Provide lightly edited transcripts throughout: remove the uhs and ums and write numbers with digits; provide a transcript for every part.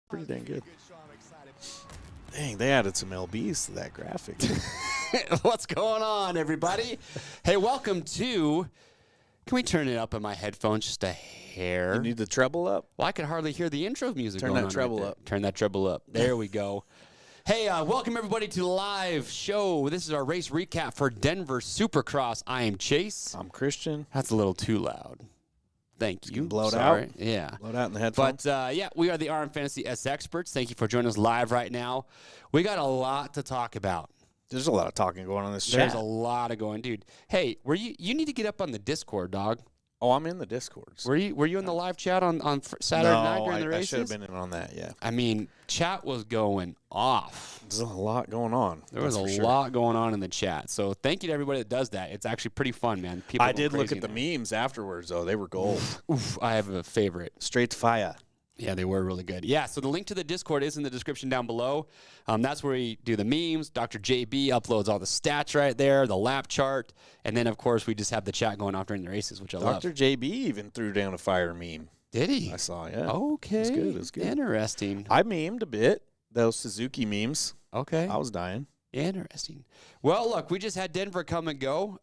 Pretty dang good. Dang, they added some LBs to that graphic. What's going on, everybody? Hey, welcome to... Can we turn it up in my headphones just a hair? You need the treble up? Well, I could hardly hear the intro music going on. Turn that treble up. Turn that treble up. There we go. Hey, welcome everybody to the live show. This is our race recap for Denver Supercross. I am Chase. I'm Christian. That's a little too loud. Thank you. Blow it Sorry. out. Yeah. Blow it out in the headphones. But, yeah, we are the RM Fantasy SXperts. Thank you for joining us live right now. We got a lot to talk about. There's a lot of talking going on in this chat. There's a lot of going. Dude, hey, you need to get up on the Discord, dog. Oh, I'm in the Discords. Were you in the live chat on Saturday night during the races? I should have been in on that, yeah. I mean, chat was going off. There's a lot going on. There was a lot going on in the chat. So thank you to everybody that does that. It's actually pretty fun, man. People I did look at the memes afterwards, though. They were gold. Oof, I have a favorite. Straight to fire. Yeah, they were really good. Yeah, so the link to the Discord is in the description down below. That's where we do the memes. Dr. JB uploads all the stats right there, the lap chart. And then, of course, we just have the chat going off during the races, which I love. Dr. JB even threw down a fire meme. Did he? I saw, yeah. Okay. It was good. Interesting. I memed a bit. Those Suzuki memes. Okay. I was dying. Interesting. Well, look, we just had Denver come and go.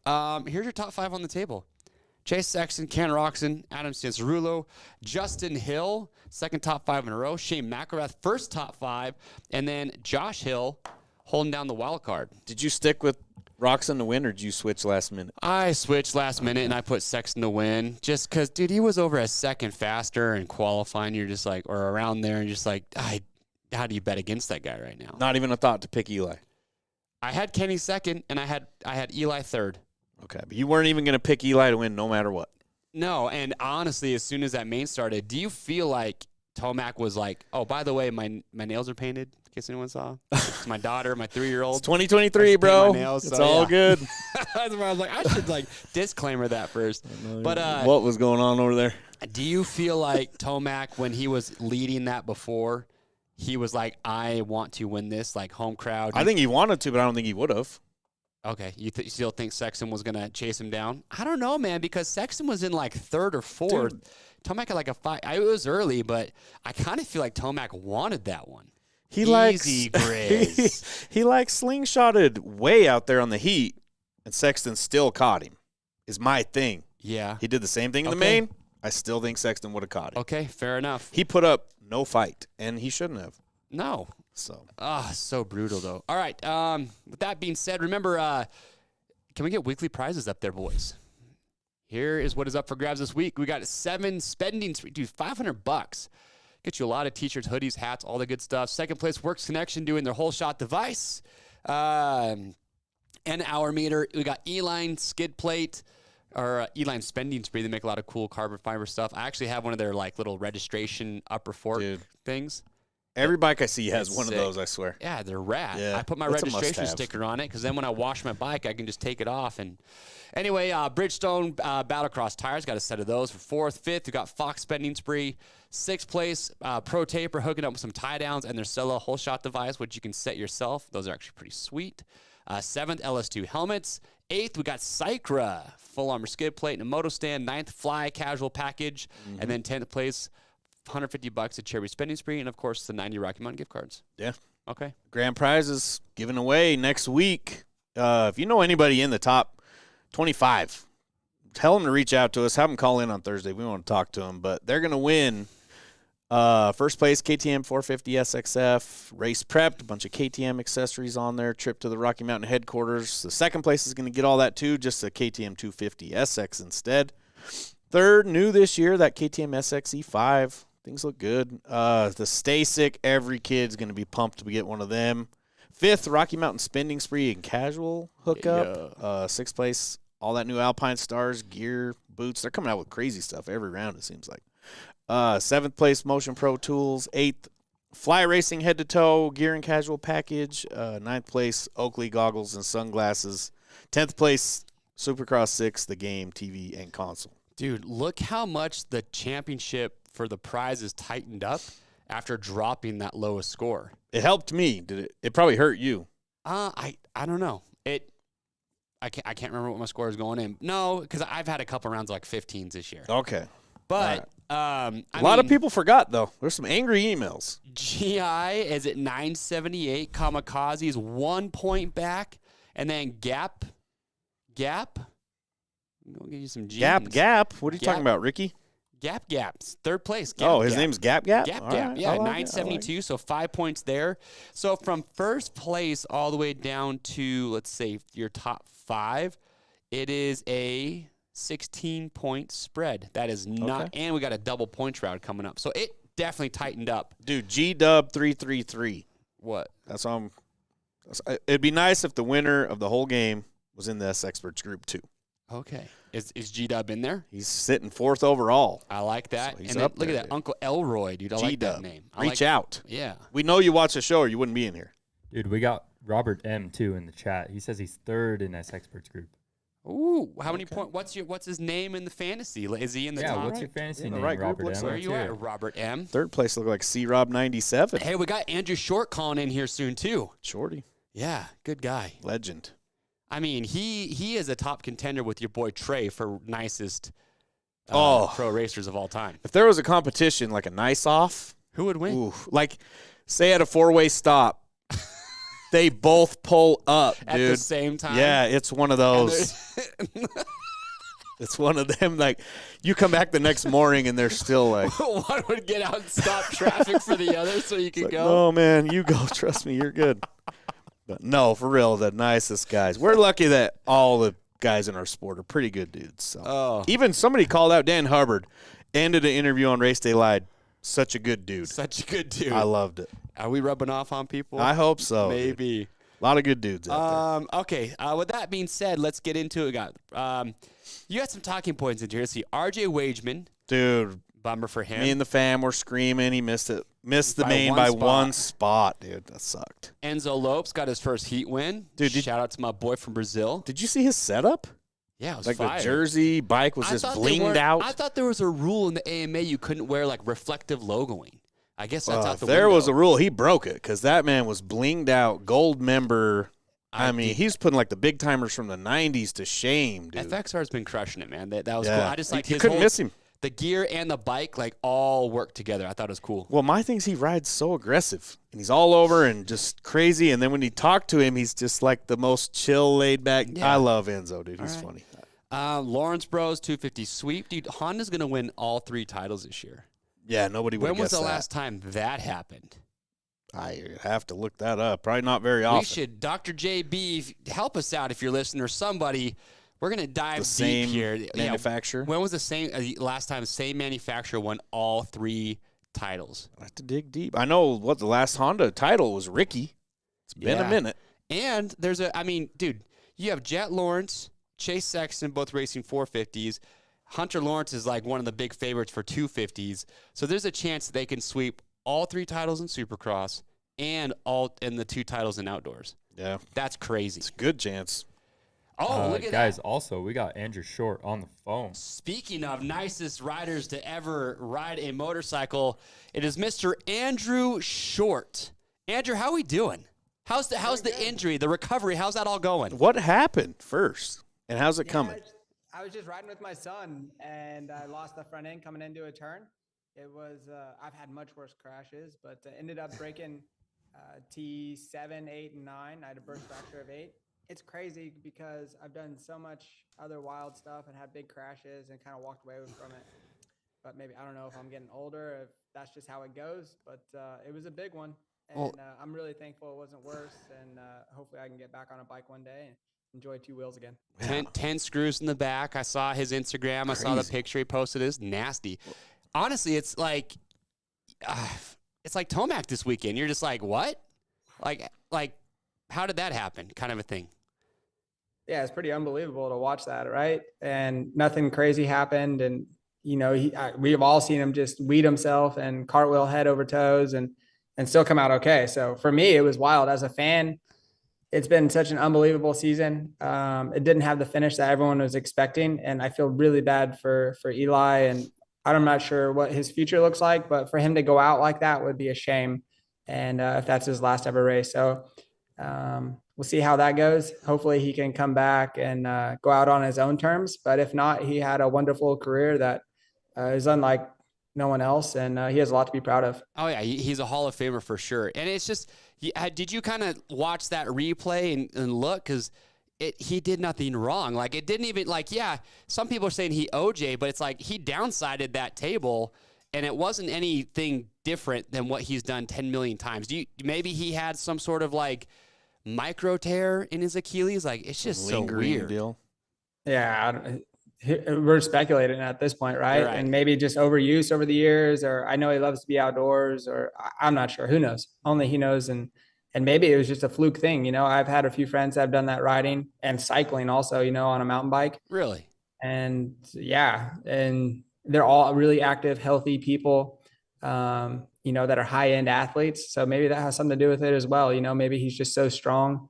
Here's your top five on the table. Chase Sexton, Ken Roxon, Adam Cianciarulo, Justin Hill, second top five in a row. Shane McElrath, first top five. And then Josh Hill holding down the wild card. Did you stick with Roxon to win, or did you switch last minute? I switched last minute, and I put Sexton to win just because, dude, he was over a second faster in qualifying. You're just like, or around there, and just like, how do you bet against that guy right now? Not even a thought to pick Eli. I had Kenny second, and I had Eli third. Okay, but you weren't even going to pick Eli to win no matter what. No, and honestly, as soon as that main started, do you feel like Tomac was like, oh, by the way, my nails are painted, in case anyone saw? It's my daughter, my 3-year-old. It's 2023, bro. Nails, it's so, all yeah. good. That's where I was like, I should disclaimer that first. But what was going on over there? Do you feel like Tomac, when he was leading that before, he was like, I want to win this, like home crowd? I think he wanted to, but I don't think he would have. Okay, you still think Sexton was going to chase him down? I don't know, man, because Sexton was in like third or fourth. Dude. Tomac had like a 5. It was early, but I kind of feel like Tomac wanted that one. He Easy Grizz. he slingshotted way out there on the heat, and Sexton still caught him, is my thing. Yeah. He did the same thing in the main. I still think Sexton would have caught him. Okay, fair enough. He put up no fight, and he shouldn't have. No. So brutal, though. All right. With that being said, remember, can we get weekly prizes up there, boys? Here is what is up for grabs this week. We got 7 spending, dude, $500. Get you a lot of t-shirts, hoodies, hats, all the good stuff. Second place, Works Connection doing their whole shot device. And hour meter. We got E-Line skid plate. Or E-Line spending spree. They make a lot of cool carbon fiber stuff. I actually have one of their little registration upper fork things. Every bike I see has one sick. of those, I swear. Yeah, they're rad. Yeah, I put my registration sticker on it because then when I wash my bike, I can just take it off. And anyway, Bridgestone Battlecross tires, got a set of those for 4th. 5th, we got Fox Spending Spree. 6th place, Pro Taper hooking up with some tie downs and their Stella whole shot device, which you can set yourself. Those are actually pretty sweet. 7th, LS2 helmets. 8th, we got Cycra, full armor skid plate and a moto stand. 9th, Fly casual package. And then 10th place, $150 at Cherry Spending Spree, and of course the 90 Rocky Mountain gift cards. Yeah. Okay. Grand prizes given away next week. If you know anybody in the top 25, tell them to reach out to us. Have them call in on Thursday. We want to talk to them, but they're going to win. First place, KTM 450 SXF, race prepped, a bunch of KTM accessories on there, trip to the Rocky Mountain headquarters. The second place is going to get all that too, just a KTM 250 SX instead. Third, new this year, that KTM SX E5. Things look good. The Stasic, every kid's going to be pumped to get one of them. 5th, Rocky Mountain Spending Spree and casual hookup. 6th place, all that new Alpine Stars, gear, boots. They're coming out with crazy stuff every round, it seems like. 7th place, Motion Pro Tools. 8th, Fly Racing head to toe, gear and casual package. 9th place, Oakley goggles and sunglasses. 10th place, Supercross 6, the game, TV, and console. Dude, look how much the championship for the prizes tightened up after dropping that lowest score. It helped me, did it? It probably hurt you. I don't know. I can't remember what my score is going in. No, because I've had a couple rounds like 15s this year. Okay. But A lot of people forgot, though. There's some angry emails. GI is at 978. Kamikaze is 1 point back. And then Gap. I'll give you some G's. Gap. What are you talking about, Ricky? Gap's third place. His name's Gap? Gap. Right, Yeah, 972. So 5 points there. So from first place all the way down to, let's say, your top 5, it is a 16-point spread. That is not, and we got a double points round coming up. So it definitely tightened up. Dude, G-Dub 333. What? It'd be nice if the winner of the whole game was in the SXperts group too. Okay. Is G-Dub in there? He's sitting 4th overall. I like that. So he's and up look there, at that, dude. Uncle Elroy, dude. I like G-Dub. that name. Reach out. Yeah. We know you watch the show or you wouldn't be in here. Dude, we got Robert M too in the chat. He says he's 3rd in SXperts group. Ooh, how many points? What's his name in the fantasy? Is he in the top? Yeah, what's your fantasy name, right group, Robert looks M? Where are you too. at, Robert M? 3rd place look like C-Rob 97. Hey, we got Andrew Short calling in here soon too. Shorty. Yeah, good guy. Legend. I mean, he is a top contender with your boy Trey for nicest pro racers of all time. If there was a competition like a nice off, Who would win? like say at a 4-way stop, they both pull up, dude. At the same time? Yeah, it's one of those. It's one of them, like, you come back the next morning and they're still like. One would get out and stop traffic for the other so you could go. No, man, you go. Trust me, you're good. But no, for real, the nicest guys. We're lucky that all the guys in our sport are pretty good dudes. So. Even somebody called out Dan Hubbard, ended an interview on Race Day Live. Such a good dude. Such a good dude. I loved it. Are we rubbing off on people? I hope so. Maybe. Dude. A lot of good dudes out there. Okay. With that being said, let's get into it. You got some talking points in here. Let's see. RJ Wageman. Dude. Bummer for him. Me and the fam were screaming. He missed it. Missed the By main one by spot. one spot, dude. That sucked. Enzo Lopes got his first heat win. Dude, shout out to my boy from Brazil. Did you see his setup? Yeah, it was Like fire. the jersey bike was just blinged out. I thought there was a rule in the AMA you couldn't wear like reflective logoing. I guess that's out If the there window. was a rule, he broke it because that man was blinged out, gold member. I mean, he's putting like the big timers from the 90s to shame, dude. FXR's been crushing it, man. That was Yeah. cool. I just like You his couldn't whole, miss him. The gear and the bike like all work together. I thought it was cool. Well, my thing's he rides so aggressive and he's all over and just crazy. And then when you talk to him, he's just like the most chill, laid back. Yeah. I love Enzo, dude. He's funny. Lawrence Bros 250 sweep, dude. Honda's gonna win all 3 titles this year. Yeah, nobody would have When was guessed the that. last time that happened? I have to look that up. Probably not very often. We should, Dr. JB, help us out if you're listening or somebody. We're gonna dive The same deep here. manufacturer? Yeah, when was the same last time the same manufacturer won all 3 titles? I have to dig deep. I know what the last Honda title was Ricky. It's been a minute. And there's dude, you have Jet Lawrence, Chase Sexton, both racing 450s. Hunter Lawrence is like one of the big favorites for 250s. So there's a chance that they can sweep all 3 titles in Supercross and the 2 titles in outdoors. Yeah. That's crazy. It's a good chance. Oh, look at guys, that. also, we got Andrew Short on the phone. Speaking of nicest riders to ever ride a motorcycle, it is Mr. Andrew Short. Andrew, how are we doing? How's the injury, the recovery? How's that all going? What happened first? And how's it coming? I was just riding with my son, and I lost the front end coming into a turn. It was, I've had much worse crashes, but ended up breaking T7, 8, and 9. I had a burst fracture of 8. It's crazy because I've done so much other wild stuff and had big crashes and kind of walked away from it. But maybe, I don't know if I'm getting older, if that's just how it goes, but it was a big one. And I'm really thankful it wasn't worse, and hopefully I can get back on a bike one day and enjoy 2 wheels again. 10 screws in the back. I saw his Instagram. I saw the picture he posted. It's nasty. Honestly, it's like Tomac this weekend. You're just like, what? Like, how did that happen? Kind of a thing. Yeah, it's pretty unbelievable to watch that, right? And nothing crazy happened. And, you know, we have all seen him just weed himself and cartwheel head over toes and still come out okay. So for me, it was wild. As a fan, it's been such an unbelievable season. It didn't have the finish that everyone was expecting. And I feel really bad for Eli. And I'm not sure what his future looks like, but for him to go out like that would be a shame. And if that's his last ever race. So we'll see how that goes. Hopefully he can come back and go out on his own terms. But if not, he had a wonderful career that is unlike no one else. And he has a lot to be proud of. Oh yeah, he's a Hall of Famer for sure. And it's just, did you kind of watch that replay and look? Because he did nothing wrong. Like, it didn't even, like, yeah, some people are saying he OJ, but it's like he downsided that table, and it wasn't anything different than what he's done 10 million times. Maybe he had some sort of like micro tear in his Achilles? Like, it's just so weird. Deal. Yeah, we're speculating at this point, right? And maybe just overuse over the years, or I know he loves to be outdoors, or I'm not sure. Who knows? Only he knows. And maybe it was just a fluke thing. You know, I've had a few friends that have done that riding and cycling also, you know, on a mountain bike. Really? And yeah, and they're all really active, healthy people, you know, that are high-end athletes. So maybe that has something to do with it as well. You know, maybe he's just so strong.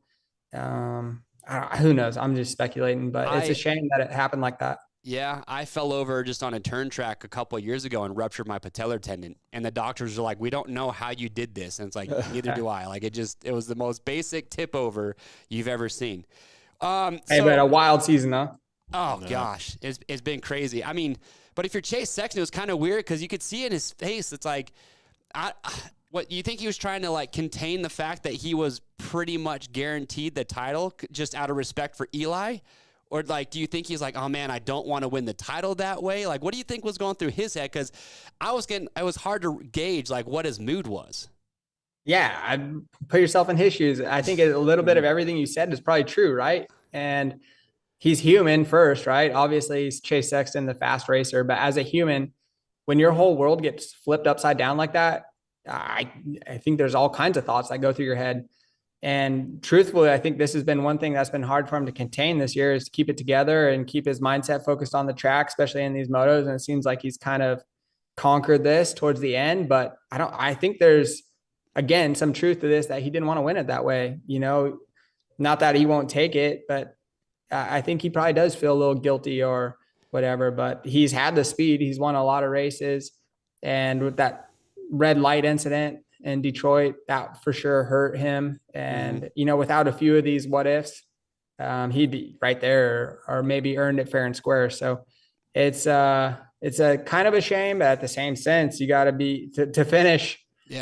Who knows? I'm just speculating, but it's a shame that it happened like that. Yeah, I fell over just on a turn track a couple of years ago and ruptured my patellar tendon. And the doctors are like, we don't know how you did this. And it's like, neither do I. Like, it was the most basic tip over you've ever seen. But a wild season, huh? Oh, gosh. It's been crazy. I mean, but if you're Chase Sexton, it was kind of weird because you could see in his face, it's like, what you think he was trying to like contain the fact that he was pretty much guaranteed the title just out of respect for Eli? Or like, do you think he's like, oh man, I don't want to win the title that way? Like, what do you think was going through his head? Because it was hard to gauge like what his mood was. Yeah, I'd put yourself in his shoes. I think a little bit of everything you said is probably true, right? And he's human first, right? Obviously, he's Chase Sexton, the fast racer. But as a human, when your whole world gets flipped upside down like that, I think there's all kinds of thoughts that go through your head. And truthfully, I think this has been one thing that's been hard for him to contain this year, is to keep it together and keep his mindset focused on the track, especially in these motos. And it seems like he's kind of conquered this towards the end. But I think there's, again, some truth to this, that he didn't want to win it that way. You know, not that he won't take it, but I think he probably does feel a little guilty or whatever. But he's had the speed. He's won a lot of races. And with that red light incident in Detroit, that for sure hurt him. And, you know, without a few of these what ifs, he'd be right there or maybe earned it fair and square. So it's a kind of a shame, but at the same sense, you got to be to finish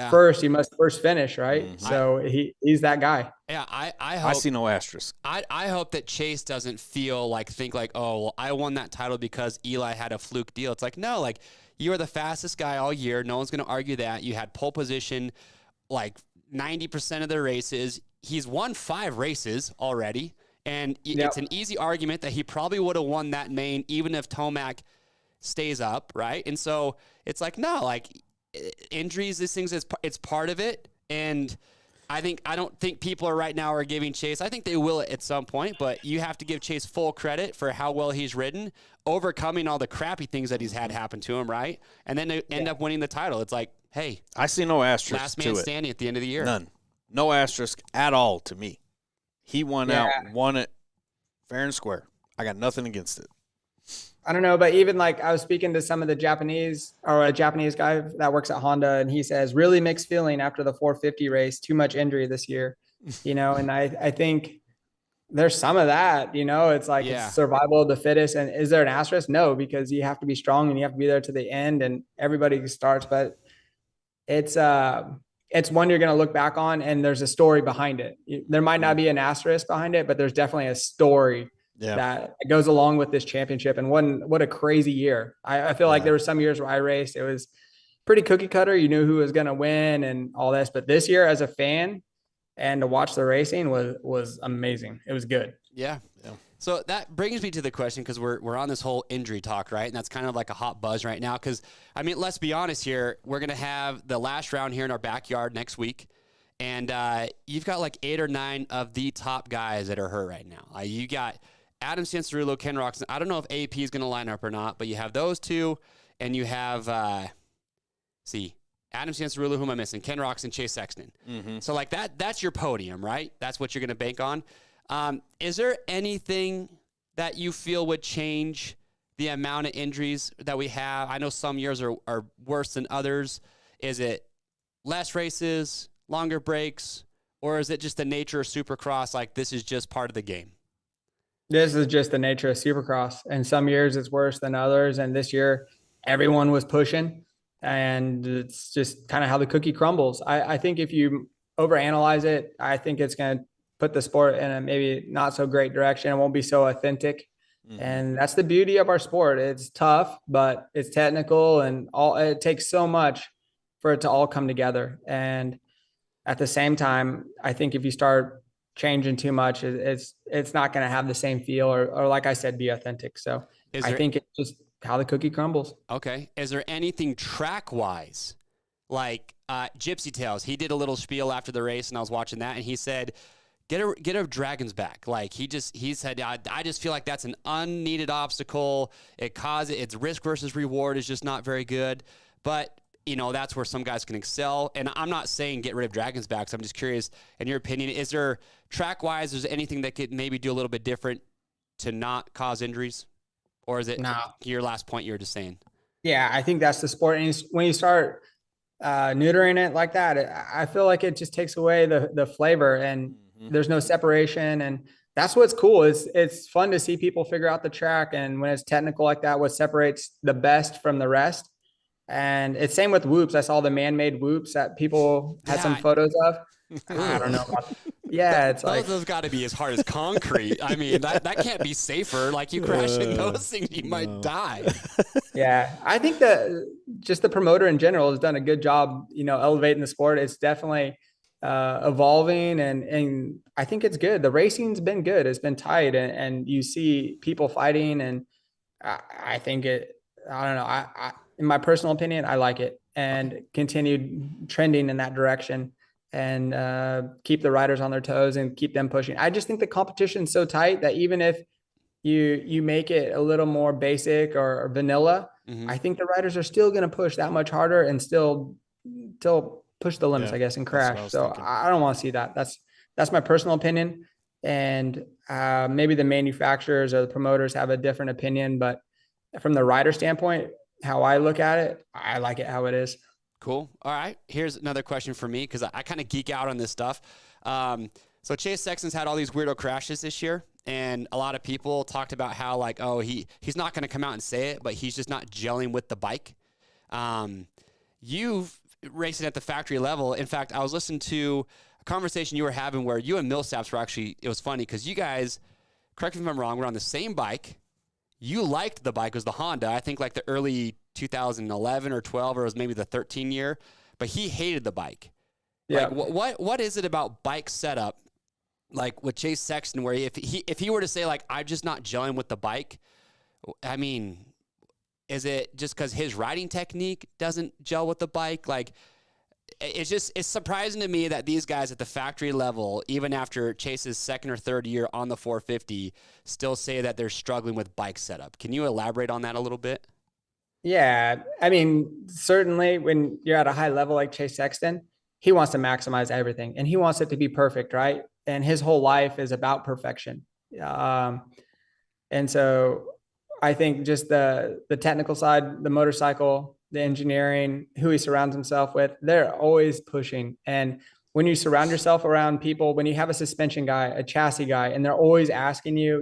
first. You must first finish, right? So he's that guy. Yeah, I hope, I see no asterisk. I hope that Chase doesn't think like, oh, well, I won that title because Eli had a fluke deal. It's like, no, like, you are the fastest guy all year. No one's going to argue that. You had pole position like 90% of the races. He's won 5 races already. And it's an easy argument that he probably would have won that main even if Tomac stays up, right? And so it's like, no, like, injuries, these things, it's part of it. And I don't think people right now are giving Chase. I think they will at some point, but you have to give Chase full credit for how well he's ridden, overcoming all the crappy things that he's had happen to him, right? And then to end up winning the title. It's like, hey, I see no asterisk. Last man standing at the end of the year. None. No asterisk at all to me. He won it fair and square. I got nothing against it. I don't know, but even like I was speaking to some of the Japanese or a Japanese guy that works at Honda, and he says really mixed feeling after the 450 race, too much injury this year, you know? And I think there's some of that, you know, it's like it's survival of the fittest. And is there an asterisk? No, because you have to be strong and you have to be there to the end, and everybody starts, but it's one you're going to look back on and there's a story behind it. There might not be an asterisk behind it, but there's definitely a story that goes along with this championship. And what a crazy year. I feel like there were some years where I raced, it was pretty cookie cutter. You knew who was going to win and all this, but this year as a fan and to watch the racing was amazing. It was good. Yeah. So that brings me to the question, because we're on this whole injury talk, right? And that's kind of like a hot buzz right now. Because, I mean, let's be honest here. We're going to have the last round here in our backyard next week. And you've got like 8 or 9 of the top guys that are hurt right now. You got Adam Cianciarulo, Ken Roczen. I don't know if AP is going to line up or not, but you have those two. And you have, Adam Cianciarulo, who am I missing? Ken Roczen, Chase Sexton. So like that's your podium, right? That's what you're going to bank on. Is there anything that you feel would change the amount of injuries that we have? I know some years are worse than others. Is it less races, longer breaks, or is it just the nature of Supercross? Like, this is just part of the game. This is just the nature of Supercross. And some years it's worse than others. And this year everyone was pushing. and it's just kind of how the cookie crumbles. I think if you overanalyze it, I think it's going to put the sport in a maybe not so great direction. It won't be so authentic. And that's the beauty of our sport. It's tough, but it's technical, and it takes so much for it to all come together. And at the same time, I think if you start changing too much, it's not going to have the same feel or like I said, be authentic. So I think it's just how the cookie crumbles. Okay. Is there anything track wise, like Gypsy Tales? He did a little spiel after the race, and I was watching that, and he said, get a dragon's back. Like he said, I just feel like that's an unneeded obstacle. Its risk versus reward is just not very good. But that's where some guys can excel. And I'm not saying get rid of dragon's backs. I'm just curious, in your opinion, is there track wise, is there anything that could maybe do a little bit different to not cause injuries? Or is it your last point you were just saying? Yeah, I think that's the sport. And when you start neutering it like that, I feel like it just takes away the flavor, and there's no separation. And that's what's cool. It's fun to see people figure out the track. And when it's technical like that, what separates the best from the rest. And it's same with whoops. I saw the man-made whoops that people had some photos of. I don't know. Yeah, it's like those got to be as hard as concrete. I mean, that can't be safer. Like you crash in those things, you might die. Yeah, I think that just the promoter in general has done a good job, elevating the sport. It's definitely evolving, and I think it's good. The racing's been good. It's been tight, and you see people fighting, and I think it. I don't know. I in my personal opinion, I like it, and continued trending in that direction. And keep the riders on their toes and keep them pushing. I just think the competition's so tight that even if you make it a little more basic or vanilla, I think the riders are still going to push that much harder and still push the limits, I guess, and crash. So I don't want to see that. That's my personal opinion. And maybe the manufacturers or the promoters have a different opinion, but from the rider standpoint, how I look at it, I like it how it is. Cool. All right. Here's another question for me, because I kind of geek out on this stuff. So Chase Sexton's had all these weirdo crashes this year, and a lot of people talked about how, like, oh, he's not going to come out and say it, but he's just not gelling with the bike. You've racing at the factory level. In fact, I was listening to a conversation you were having where you and Millsaps were actually, it was funny because you guys, correct me if I'm wrong, were on the same bike. You liked the bike. It was the Honda. I think like the early 2011 or 12, or it was maybe the 13 year, but he hated the bike. Yeah. Like what is it about bike setup, like with Chase Sexton, where if he were to say like, I'm just not gelling with the bike, I mean, is it just because his riding technique doesn't gel with the bike? Like, it's surprising to me that these guys at the factory level, even after Chase's second or third year on the 450, still say that they're struggling with bike setup. Can you elaborate on that a little bit? Yeah. I mean, certainly when you're at a high level like Chase Sexton, he wants to maximize everything and he wants it to be perfect, right? And his whole life is about perfection. And so I think just the technical side, the motorcycle, the engineering, who he surrounds himself with, they're always pushing. And when you surround yourself around people, when you have a suspension guy, a chassis guy, and they're always asking you,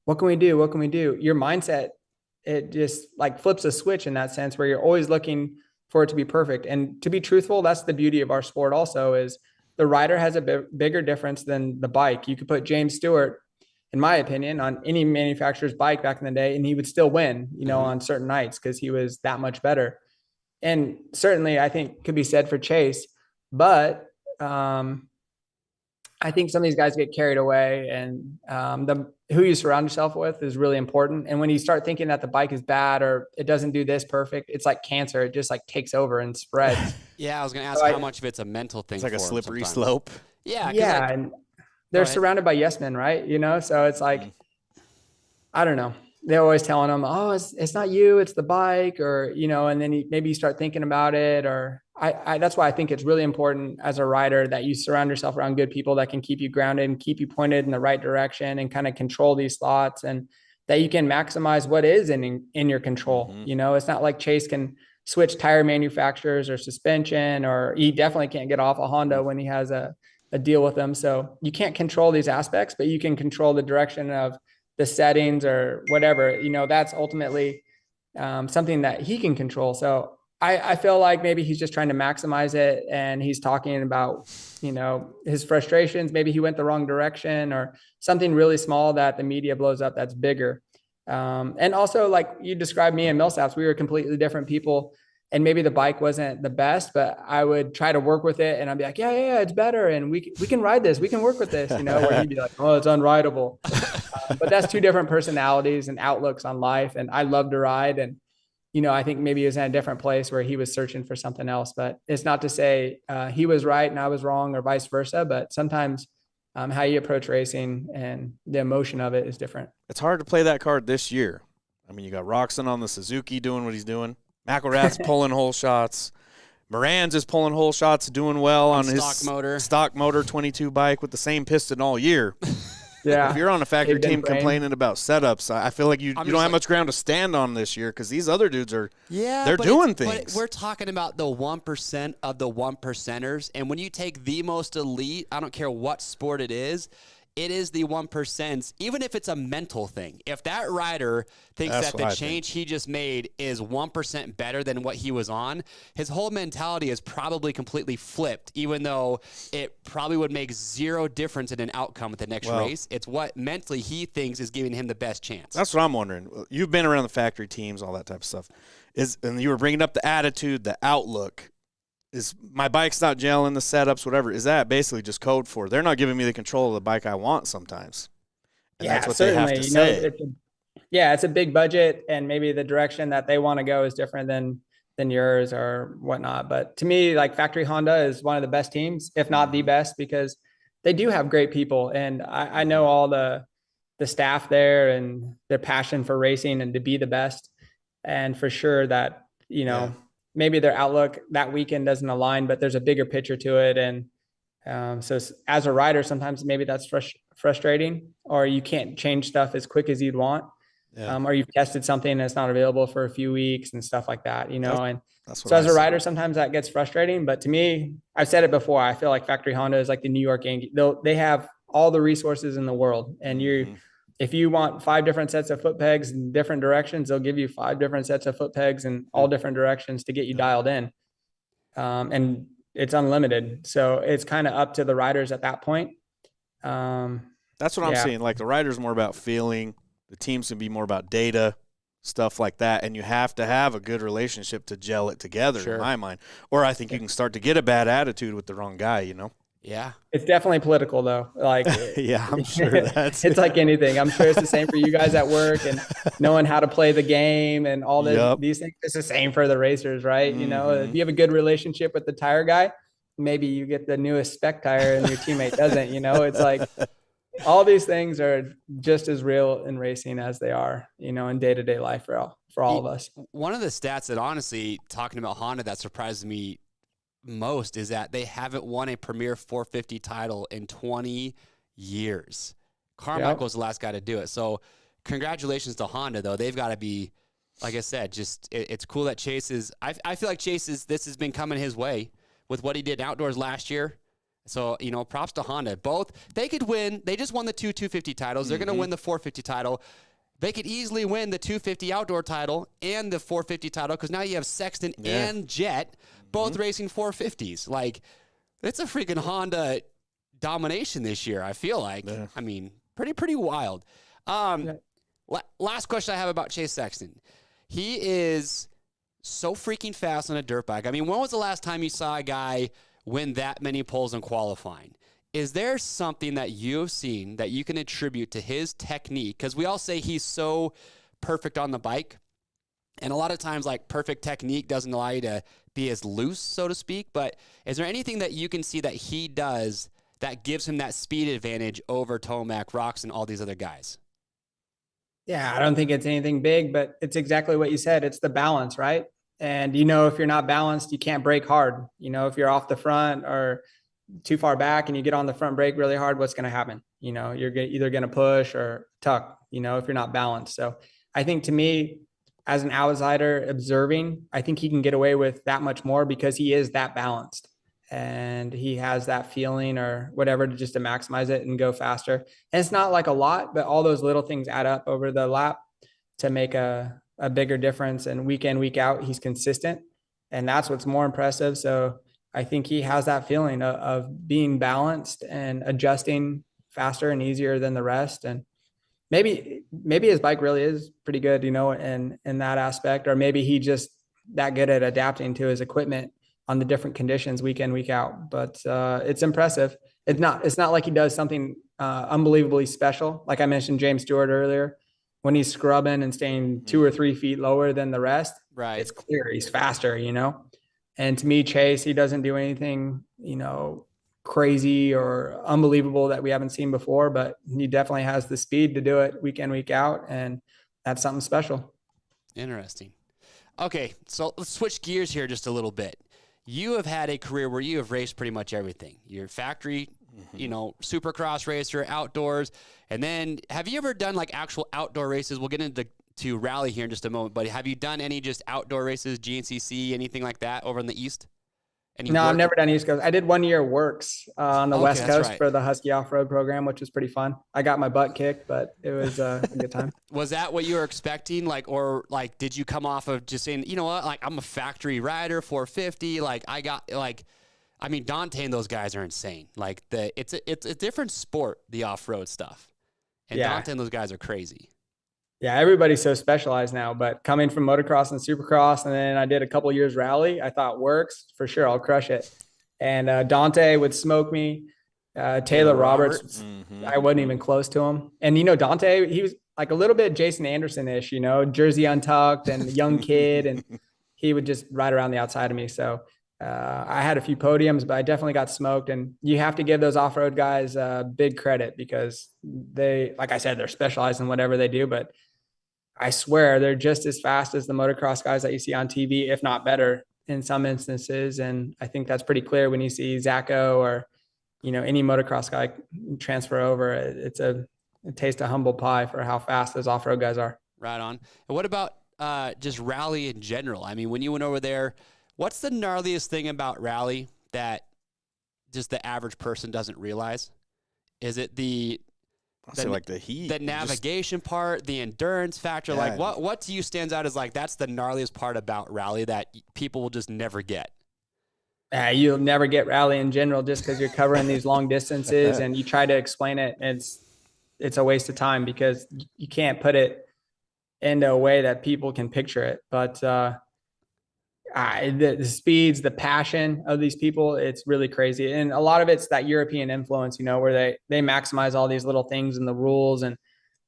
what can we do? What can we do? Your mindset, it just like flips a switch in that sense where you're always looking for it to be perfect. And to be truthful, that's the beauty of our sport also, is the rider has a bigger difference than the bike. You could put James Stewart, in my opinion, on any manufacturer's bike back in the day, and he would still win, on certain nights because he was that much better. And certainly I think could be said for Chase, but I think some of these guys get carried away, and who you surround yourself with is really important. And when you start thinking that the bike is bad or it doesn't do this perfect, it's like cancer. It just like takes over and spreads. Yeah. I was going to ask how much of it's a mental thing. It's like a slippery slope. Yeah. Yeah. And they're surrounded by yes men, right? So it's like, I don't know. They're always telling them, oh, it's not you, it's the bike, or, and then maybe you start thinking about it, or that's why I think it's really important as a rider that you surround yourself around good people that can keep you grounded and keep you pointed in the right direction and kind of control these thoughts, and that you can maximize what is in your control. It's not like Chase can switch tire manufacturers or suspension, or he definitely can't get off a Honda when he has a deal with them. So you can't control these aspects, but you can control the direction of the settings or whatever, that's ultimately something that he can control. So I feel like maybe he's just trying to maximize it, and he's talking about, his frustrations. Maybe he went the wrong direction or something really small that the media blows up that's bigger. And also, like you described me and Millsaps, we were completely different people, and maybe the bike wasn't the best, but I would try to work with it, and I'd be like, yeah, it's better, and we can ride this, we can work with this, where he'd be like, oh, it's unrideable. But that's two different personalities and outlooks on life, and I love to ride, and I think maybe he was in a different place where he was searching for something else. But it's not to say he was right and I was wrong, or vice versa. But sometimes how you approach racing and the emotion of it is different. It's hard to play that card this year. I mean, you got Roxon on the Suzuki doing what he's doing. McElrath's pulling hole shots. Moran's is pulling hole shots, doing well on his stock motor 22 bike with the same piston all year. Yeah. If you're on a factory team complaining about setups, I feel like you don't have much ground to stand on this year, because these other dudes they're doing things. But we're talking about the 1% of the 1%ers. And when you take the most elite, I don't care what sport it is the 1%, even if it's a mental thing. If that rider thinks that the change he just made is 1% better than what he was on, his whole mentality is probably completely flipped, even though it probably would make zero difference in an outcome at the next race. It's what mentally he thinks is giving him the best chance. That's what I'm wondering. You've been around the factory teams, all that type of stuff. And you were bringing up the attitude, the outlook. Is my bike's not gelling, the setups, whatever. Is that basically just code for they're not giving me the control of the bike I want sometimes? And that's what certainly. they have to say. It's a big budget, and maybe the direction that they want to go is different than yours or whatnot. But to me, like, Factory Honda is one of the best teams, if not the best, because they do have great people. And I know all the staff there and their passion for racing and to be the best. And for sure that, maybe their outlook that weekend doesn't align, but there's a bigger picture to it. And so as a rider, sometimes maybe that's frustrating, or you can't change stuff as quick as you'd want. Or you've tested something and it's not available for a few weeks and stuff like that, So as a rider, sometimes that gets frustrating. But to me, I've said it before, I feel like Factory Honda is like the New York Yankees. They have all the resources in the world. And if you want 5 different sets of foot pegs in different directions, they'll give you 5 different sets of foot pegs in all different directions to get you dialed in. And it's unlimited. So it's kind of up to the riders at that point. That's what I'm seeing. Like, the rider's more about feeling. The teams can be more about data, stuff like that. And you have to have a good relationship to gel it together, in my mind. Or I think you can start to get a bad attitude with the wrong guy, Yeah. It's definitely political, though. Like, yeah, I'm sure that's it's like anything. I'm sure it's the same for you guys at work and knowing how to play the game and all these things. It's the same for the racers, right? If you have a good relationship with the tire guy, maybe you get the newest spec tire and your teammate doesn't. It's like all these things are just as real in racing as they are, in day-to-day life for all of us. One of the stats that, honestly, talking about Honda, that surprises me most is that they haven't won a Premier 450 title in 20 years. Carmichael was the last guy to do it. So congratulations to Honda, though. They've got to be, like I said, it's cool that Chase is, I feel like this has been coming his way with what he did outdoors last year. So, props to Honda. Both, they could win. They just won the 250 titles. They're going to win the 450 title. They could easily win the 250 outdoor title and the 450 title, because now you have Sexton and Jet both racing 450s. Like, it's a freaking Honda domination this year, I feel like. Yeah. I mean, pretty wild. Last question I have about Chase Sexton. He is so freaking fast on a dirt bike. I mean, when was the last time you saw a guy win that many poles in qualifying? Is there something that you've seen that you can attribute to his technique? Because we all say he's so perfect on the bike. And a lot of times, like, perfect technique doesn't allow you to be as loose, so to speak. But is there anything that you can see that he does that gives him that speed advantage over Tomac, Rocks, and all these other guys? Yeah, I don't think it's anything big, but it's exactly what you said. It's the balance, right? And, if you're not balanced, you can't brake hard. If you're off the front or too far back and you get on the front brake really hard, what's going to happen? You're either going to push or tuck, if you're not balanced. So I think, to me, as an outsider observing, I think he can get away with that much more because he is that balanced and he has that feeling or whatever to just to maximize it and go faster. And it's not like a lot, but all those little things add up over the lap to make a bigger difference. And week in, week out, he's consistent. And that's what's more impressive. So I think he has that feeling of being balanced and adjusting faster and easier than the rest. And maybe his bike really is pretty good, in that aspect, or maybe he just that good at adapting to his equipment on the different conditions week in, week out. But it's impressive. It's not like he does something unbelievably special. Like I mentioned James Stewart earlier, when he's scrubbing and staying 2 or 3 feet lower than the rest, Right. it's clear he's faster, And to me, Chase, he doesn't do anything, crazy or unbelievable that we haven't seen before, but he definitely has the speed to do it week in, week out. And that's something special. Interesting. Okay, so let's switch gears here just a little bit. You have had a career where you have raced pretty much everything. You're factory, supercross racer, outdoors. And then have you ever done like actual outdoor races? We'll get into rally here in just a moment, but have you done any just outdoor races, GNCC, anything like that over in the East? No, I've never done East Coast. I did 1 year works on the West Coast right. for the Husky off-road program, which was pretty fun. I got my butt kicked, but it was a good time. Was that what you were expecting? Or did you come off of just saying, you know what, I'm a factory rider, 450. Dante and those guys are insane. It's a different sport, the off-road stuff. And Dante and those guys are crazy. Yeah, everybody's so specialized now, but coming from motocross and supercross, and then I did a couple of years rally, I thought works for sure. I'll crush it. And Dante would smoke me. Taylor Roberts, I wasn't even close to him. And, Dante, he was like a little bit Jason Anderson-ish, jersey untucked and young kid. And he would just ride around the outside of me. So I had a few podiums, but I definitely got smoked. And you have to give those off-road guys big credit because they, like I said, they're specialized in whatever they do, but I swear they're just as fast as the motocross guys that you see on TV, if not better in some instances. And I think that's pretty clear when you see Zacho or, any motocross guy transfer over. It tastes of humble pie for how fast those off-road guys are. Right on. And what about just rally in general? I mean, when you went over there, what's the gnarliest thing about rally that just the average person doesn't realize? Is it the heat, the navigation part, the endurance factor? Yeah. What to you stands out as that's the gnarliest part about rally that people will just never get? You'll never get rally in general just because you're covering these long distances and you try to explain it. It's a waste of time because you can't put it into a way that people can picture it. But the speeds, the passion of these people, it's really crazy. And a lot of it's that European influence, where they maximize all these little things and the rules, and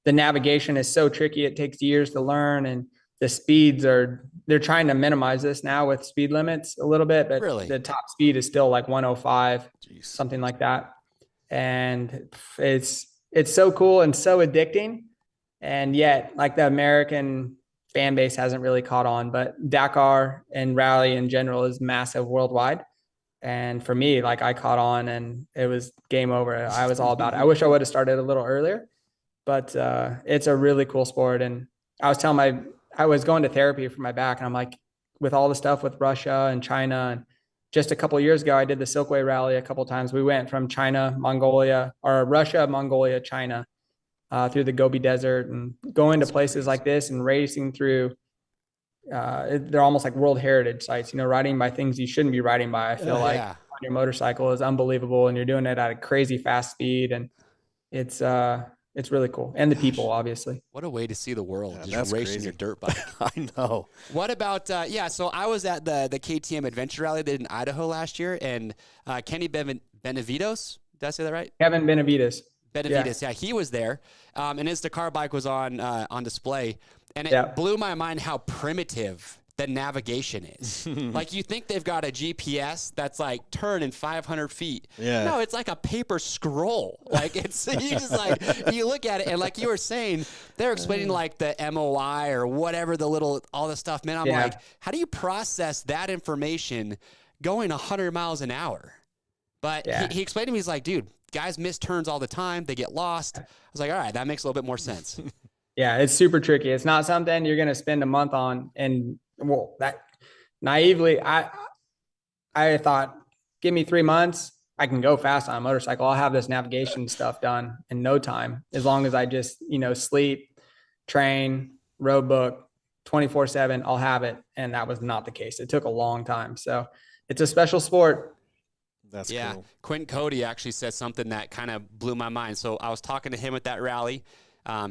the navigation is so tricky. It takes years to learn, and the speeds they're trying to minimize this now with speed limits a little bit, but really? The top speed is still like 105, something like that. And it's so cool and so addicting. And yet the American fan base hasn't really caught on, but Dakar and rally in general is massive worldwide. And for me, I caught on and it was game over. I was all about it. I wish I would have started a little earlier, but it's a really cool sport. And I was going to therapy for my back, and I'm like, with all the stuff with Russia and China, and just a couple of years ago, I did the Silkway Rally a couple of times. We went from Russia, Mongolia, China, through the Gobi Desert, and going to places like this and racing through. They're almost like World Heritage sites, riding by things you shouldn't be riding by. I feel on your motorcycle is unbelievable, and you're doing it at a crazy fast speed, and it's really cool. And the people, obviously. What a way to see the world, just racing your dirt bike. I know. What about, so I was at the KTM Adventure Rally they did in Idaho last year, and Kenny Benavides, did I say that right? Kevin Benavides. Yeah, he was there, and his Dakar bike was on display, and it blew my mind how primitive the navigation is. You think they've got a GPS that's turning 500 feet. Yeah. No, it's like a paper scroll. It's you just you look at it, and you were saying, they're explaining the MOI or whatever all the stuff. Man, I'm how do you process that information going 100 miles an hour? But he explained to me, he's like, dude, guys miss turns all the time. They get lost. I was like, all right, that makes a little bit more sense. Yeah, it's super tricky. It's not something you're going to spend a month on. And that naively, I thought, give me 3 months. I can go fast on a motorcycle. I'll have this navigation stuff done in no time, as long as I just, sleep, train, road book, 24/7, I'll have it. And that was not the case. It took a long time. So it's a special sport. That's cool. Quentin Cody actually said something that kind of blew my mind. So I was talking to him at that rally.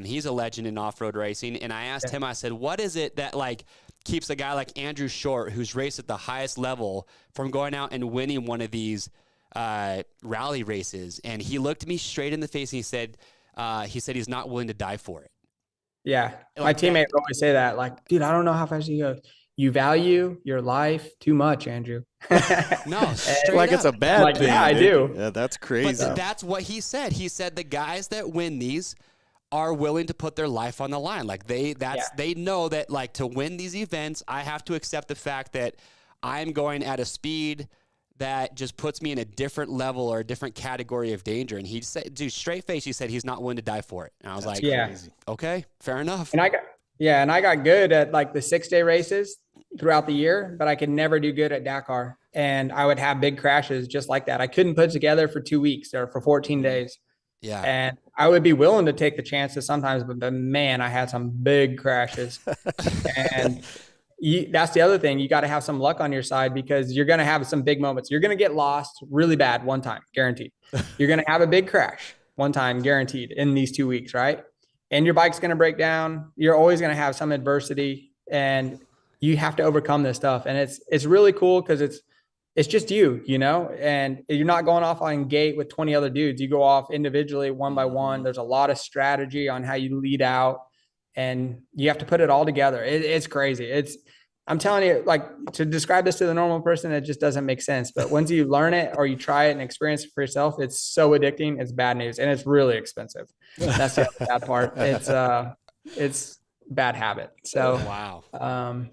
He's a legend in off-road racing. And I asked him, I said, what is it that like keeps a guy like Andrew Short, who's raced at the highest level, from going out and winning one of these rally races? And he looked me straight in the face and he said he's not willing to die for it. Yeah. Like My teammates always say that, like, dude, I don't know how fast you go. You value your life too much, Andrew. No, like it's a bad thing. Yeah, I do. Yeah, that's crazy. But that's what he said. He said the guys that win these are willing to put their life on the line. Like they know that, like, to win these events, I have to accept the fact that I'm going at a speed that just puts me in a different level or a different category of danger. And he said, dude, straight face, he said he's not willing to die for it. And I was like, crazy. Okay, fair enough. And I got good at like the 6-day races throughout the year, but I could never do good at Dakar. And I would have big crashes just like that. I couldn't put together for 2 weeks or for 14 days. Yeah. And I would be willing to take the chances sometimes, but man, I had some big crashes. And that's the other thing. You got to have some luck on your side, because you're going to have some big moments. You're going to get lost really bad one time, guaranteed. You're going to have a big crash one time, guaranteed, in these 2 weeks, right? And your bike's going to break down. You're always going to have some adversity, and you have to overcome this stuff. And it's really cool because it's just you know, and you're not going off on gate with 20 other dudes. You go off individually, one by one. There's a lot of strategy on how you lead out, and you have to put it all together. It's crazy. I'm telling you, like, to describe this to the normal person, it just doesn't make sense. But once you learn it or you try it and experience it for yourself, it's so addicting. It's bad news, and it's really expensive. That's the bad part. It's bad habit. So wow.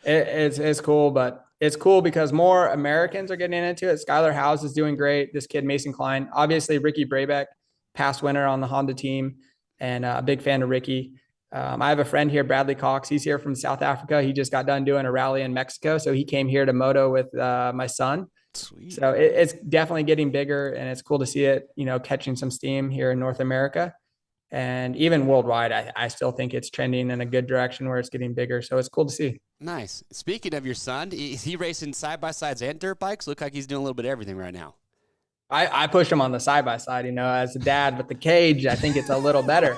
It's cool, but it's cool because more Americans are getting into it. Skylar Howes is doing great. This kid, Mason Klein, obviously Ricky Brabeck, past winner on the Honda team, and a big fan of Ricky. I have a friend here, Bradley Cox. He's here from South Africa. He just got done doing a rally in Mexico. So he came here to moto with my son. Sweet. So it's definitely getting bigger, and it's cool to see it, you know, catching some steam here in North America. And even worldwide, I still think it's trending in a good direction where it's getting bigger. So it's cool to see. Nice. Speaking of your son, is he racing side-by-sides and dirt bikes? Look like he's doing a little bit of everything right now. I push him on the side-by-side, you know, as a dad with the cage. I think it's a little better.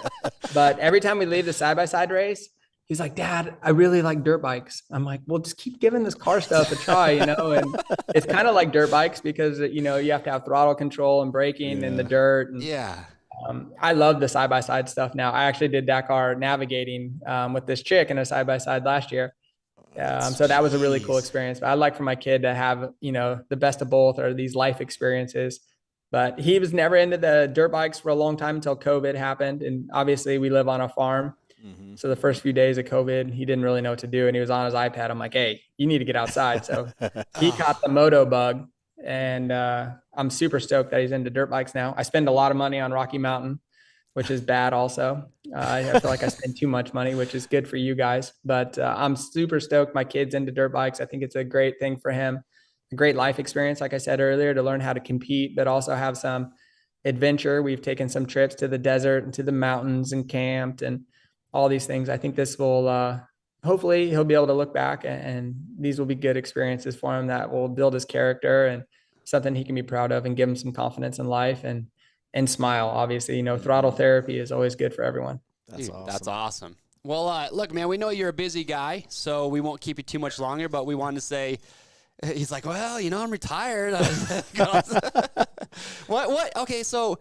But every time we leave the side-by-side race, he's like, Dad, I really like dirt bikes. I'm like, well, just keep giving this car stuff a try, you know. And it's kind of like dirt bikes because, you know, you have to have throttle control and braking in the dirt. And, I love the side-by-side stuff now. I actually did Dakar navigating with this chick in a side-by-side last year. So that was a really cool experience. But I'd like for my kid to have, you know, the best of both, or these life experiences. But he was never into the dirt bikes for a long time until COVID happened. And obviously we live on a farm. Mm-hmm. So the first few days of COVID, he didn't really know what to do. And he was on his iPad. I'm like, hey, you need to get outside. So he caught the moto bug. And I'm super stoked that he's into dirt bikes now. I spend a lot of money on Rocky Mountain, which is bad also. I feel like I spend too much money, which is good for you guys. But I'm super stoked my kid's into dirt bikes. I think it's a great thing for him. A great life experience, like I said earlier, to learn how to compete, but also have some adventure. We've taken some trips to the desert and to the mountains and camped and all these things. I think this will hopefully he'll be able to look back, and these will be good experiences for him that will build his character and something he can be proud of and give him some confidence in life and smile. Obviously, you know, throttle therapy is always good for everyone. That's awesome. Well, look, man, we know you're a busy guy, so we won't keep you too much longer, but we wanted to say, he's like, well, you know, I'm retired. What? Okay. So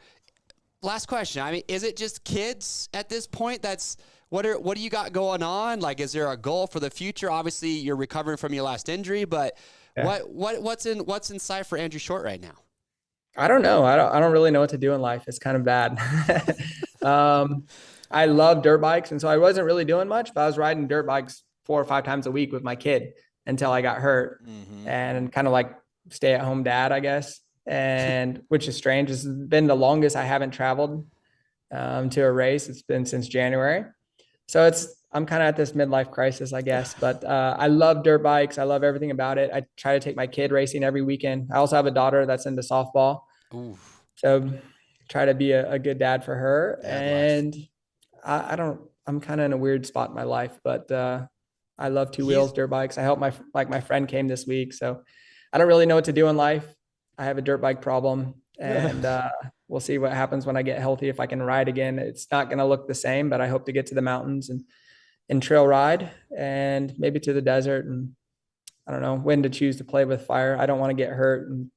last question. I mean, is it just kids at this point? What do you got going on? Like, is there a goal for the future? Obviously you're recovering from your last injury, but what's in sight for Andrew Short right now? I don't know. I don't really know what to do in life. It's kind of bad. I love dirt bikes. And so I wasn't really doing much, but I was riding dirt bikes 4 or 5 times a week with my kid until I got hurt, and kind of like stay at home dad, I guess. And which is strange. It's been the longest I haven't traveled to a race. It's been since January. So I'm kind of at this midlife crisis, I guess, but I love dirt bikes. I love everything about it. I try to take my kid racing every weekend. I also have a daughter that's into softball. Ooh. So try to be a good dad for her. And I'm kind of in a weird spot in my life, but I love two wheels dirt bikes. I help my friend came this week. So I don't really know what to do in life. I have a dirt bike problem, and we'll see what happens when I get healthy. If I can ride again, it's not going to look the same, but I hope to get to the mountains and trail ride, and maybe to the desert. And I don't know when to choose to play with fire. I don't want to get hurt and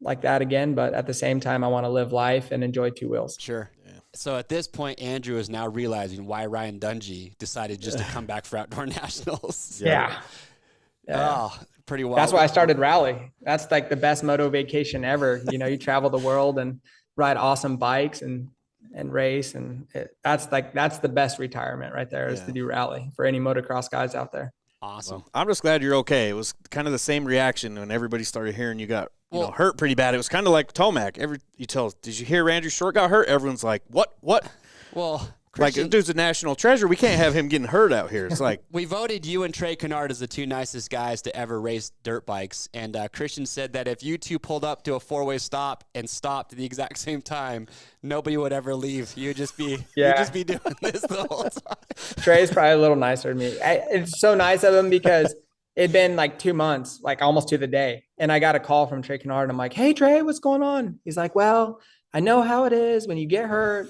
like that again, but at the same time, I want to live life and enjoy two wheels. Sure. Yeah. So at this point, Andrew is now realizing why Ryan Dungey decided just to come back for outdoor nationals. Yeah. Oh, pretty wild. That's why I started rally. That's like the best moto vacation ever. You know, you travel the world and ride awesome bikes and race. And that's the best retirement right there is to do rally for any motocross guys out there. Awesome. Well, I'm just glad you're okay. It was kind of the same reaction when everybody started hearing you got hurt pretty bad. It was kind of like Tomac. Did you hear Andrew Short got hurt? Everyone's like, what? Well, Christian, like, dude's a national treasure. We can't have him getting hurt out here. It's like we voted you and Trey Kennard as the two nicest guys to ever race dirt bikes. And Christian said that if you two pulled up to a four-way stop and stopped at the exact same time, nobody would ever leave. You'd just be doing this the whole time. Trey's probably a little nicer to me. It's so nice of him because it'd been like 2 months, like almost to the day. And I got a call from Trey Kennard. And I'm like, hey, Trey, what's going on? He's like, well, I know how it is when you get hurt.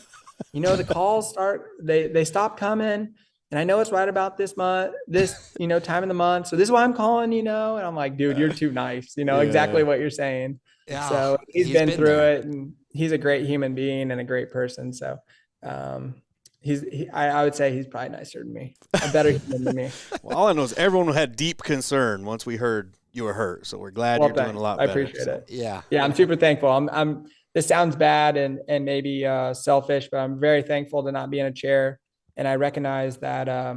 You know, the calls they stop coming, and I know it's right about this month, time of the month. So this is why I'm calling, and I'm like, dude, you're too nice. Exactly what you're saying. Yeah. So he's been through it, and he's a great human being and a great person. So I would say he's probably nicer than me, a better human than me. Well, all I know is everyone had deep concern once we heard you were hurt. So we're glad you're doing a lot better. I appreciate it. Yeah. Yeah. I'm super thankful. This sounds bad and maybe selfish, but I'm very thankful to not be in a chair. And I recognize that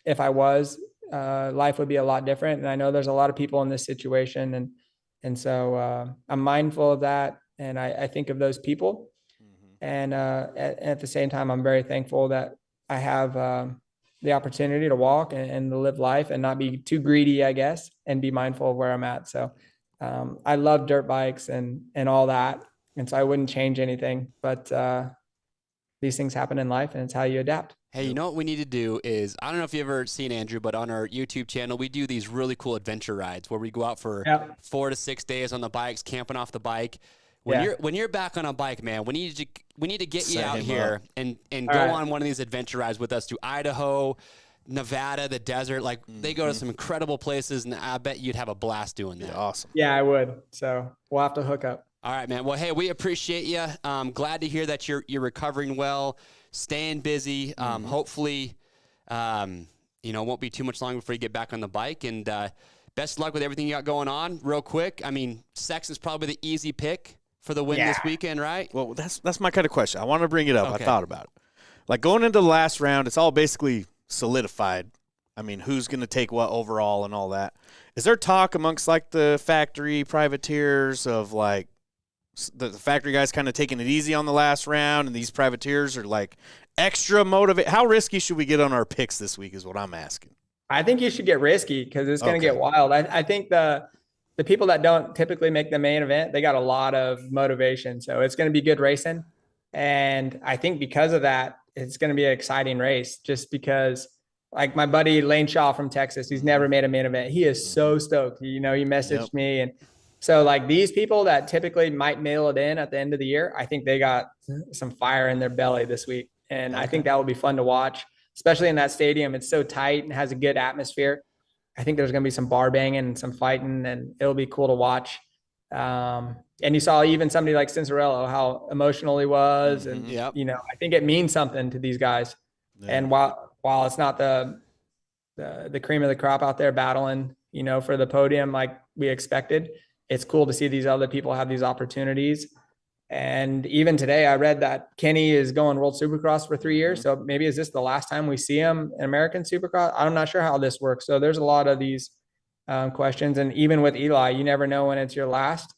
if I was, life would be a lot different. And I know there's a lot of people in this situation. And so I'm mindful of that. And I think of those people. Mm-hmm. And at the same time, I'm very thankful that I have the opportunity to walk and to live life and not be too greedy, I guess, and be mindful of where I'm at. So I love dirt bikes and all that. And so I wouldn't change anything, but these things happen in life, and it's how you adapt. Hey, you know what we need to do is, I don't know if you've ever seen Andrew, but on our YouTube channel, we do these really cool adventure rides where we go out for 4 to 6 days on the bikes, camping off the bike. When you're back on a bike, man, we need to get you out here and go on one of these adventure rides with us to Idaho, Nevada, the desert. Like they go to some incredible places, and I bet you'd have a blast doing that. Yeah, awesome. Yeah, I would. So we'll have to hook up. All right, man. Well, hey, we appreciate you. Glad to hear that you're recovering well, staying busy. Hopefully, it won't be too much longer before you get back on the bike. And best of luck with everything you got going on. Real quick, I mean, Sexton's probably the easy pick for the win this weekend, right? Well, that's my kind of question. I want to bring it up. Okay. I thought about it. Like going into the last round, it's all basically solidified. I mean, who's going to take what overall and all that. Is there talk amongst like the factory privateers of like, the factory guys kind of taking it easy on the last round, and these privateers are like extra motivated? How risky should we get on our picks this week is what I'm asking. I think you should get risky because it's going to get wild. I think the people that don't typically make the main event, they got a lot of motivation. So it's going to be good racing. And I think because of that, it's going to be an exciting race just because like my buddy Lane Shaw from Texas, he's never made a main event. He is so stoked. He messaged me. And so like these people that typically might mail it in at the end of the year, I think they got some fire in their belly this week. And I think that will be fun to watch, especially in that stadium. It's so tight and has a good atmosphere. I think there's going to be some bar banging and some fighting, and it'll be cool to watch. And you saw even somebody like Cincerello, how emotional he was. And, I think it means something to these guys. Yeah. And while it's not the cream of the crop out there battling, for the podium, like we expected, it's cool to see these other people have these opportunities. And even today, I read that Kenny is going World Supercross for 3 years. So maybe is this the last time we see him in American Supercross? I'm not sure how this works. So there's a lot of these questions. And even with Eli, you never know when it's your last.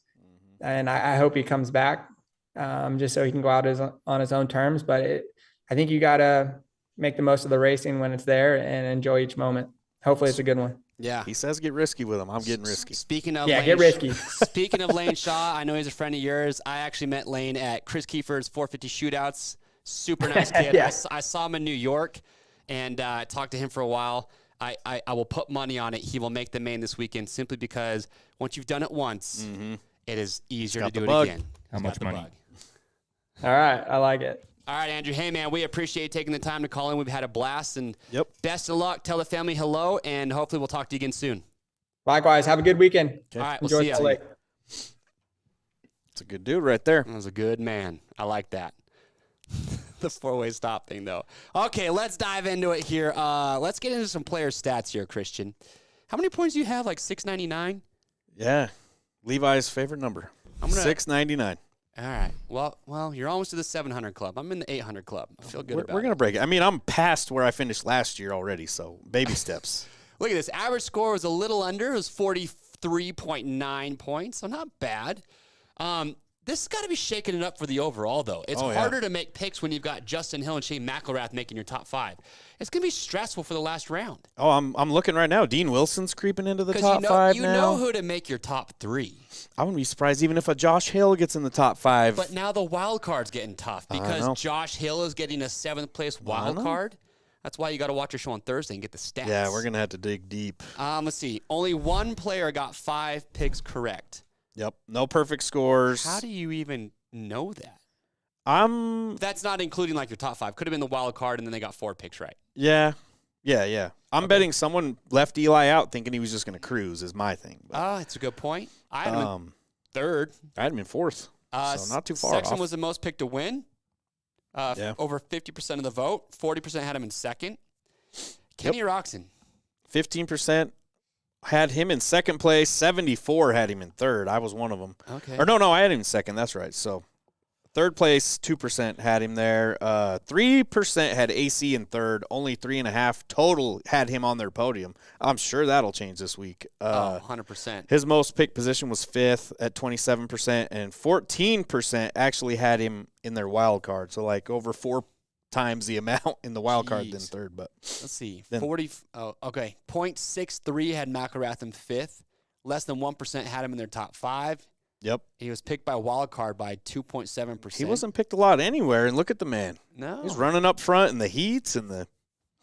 And I hope he comes back just so he can go out on his own terms. But I think you got to make the most of the racing when it's there and enjoy each moment. Hopefully it's a good one. Yeah. He says get risky with him. I'm getting risky. Speaking of get risky. Speaking of Lane Shaw, I know he's a friend of yours. I actually met Lane at Chris Kiefer's 450 shootouts. Super nice kid. I saw him in New York and talked to him for a while. I will put money on it. He will make the main this weekend simply because once you've done it once, it is easier to do it again. How much money? All right. I like it. All right, Andrew. Hey, man, we appreciate you taking the time to call in. We've had a blast. And best of luck. Tell the family hello, and hopefully we'll talk to you again soon. Likewise. Have a good weekend. Okay. All right. Enjoy we'll see the you. It's a good dude right there. That was a good man. I like that. The 4-way stop thing, though. Okay, let's dive into it here. Let's get into some player stats here, Christian. How many points do you have? Like 699? Yeah. Levi's favorite number. 699. All right. Well, you're almost to the 700 club. I'm in the 800 club. I feel good about it. We're going to break it. I mean, I'm past where I finished last year already, so baby steps. Look at this. Average score was a little under. It was 43.9 points, so not bad. This has got to be shaking it up for the overall, though. It's harder to make picks when you've got Justin Hill and Shane McElrath making your top 5. It's going to be stressful for the last round. Oh, I'm looking right now. Dean Wilson's creeping into the top 5 now. You know who to make your top 3. I wouldn't be surprised even if a Josh Hill gets in the top 5. But now the wild card's getting tough because Josh Hill is getting a 7th place wild card. That's why you got to watch your show on Thursday and get the stats. Yeah, we're going to have to dig deep. Let's see. Only one player got 5 picks correct. Yep. No perfect scores. How do you even know that? That's not including like your top 5. Could have been the wild card, and then they got 4 picks right. Yeah. I'm betting someone left Eli out thinking he was just going to cruise is my thing. It's a good point. I had him in 3rd. I had him in 4th, so not too far Sexton off. was the most picked to win. Over 50% of the vote. 40% had him in 2nd. Kenny Roxon. 15% had him in 2nd place. 74 had him in 3rd. I was one of them. Okay. Or no, I had him in 2nd. That's right. So 3rd place, 2% had him there. 3% had AC in 3rd. Only 3.5 total had him on their podium. I'm sure that'll change this week. 100%. His most picked position was 5th at 27%, and 14% actually had him in their wild card. So like over 4 times the amount in the wild card than 3rd. But let's see. 0.63 had McElrath in 5th. Less than 1% had him in their top 5. Yep. He was picked by wild card by 2.7%. He wasn't picked a lot anywhere, and look at the man. No. He's running up front in the heats and Let's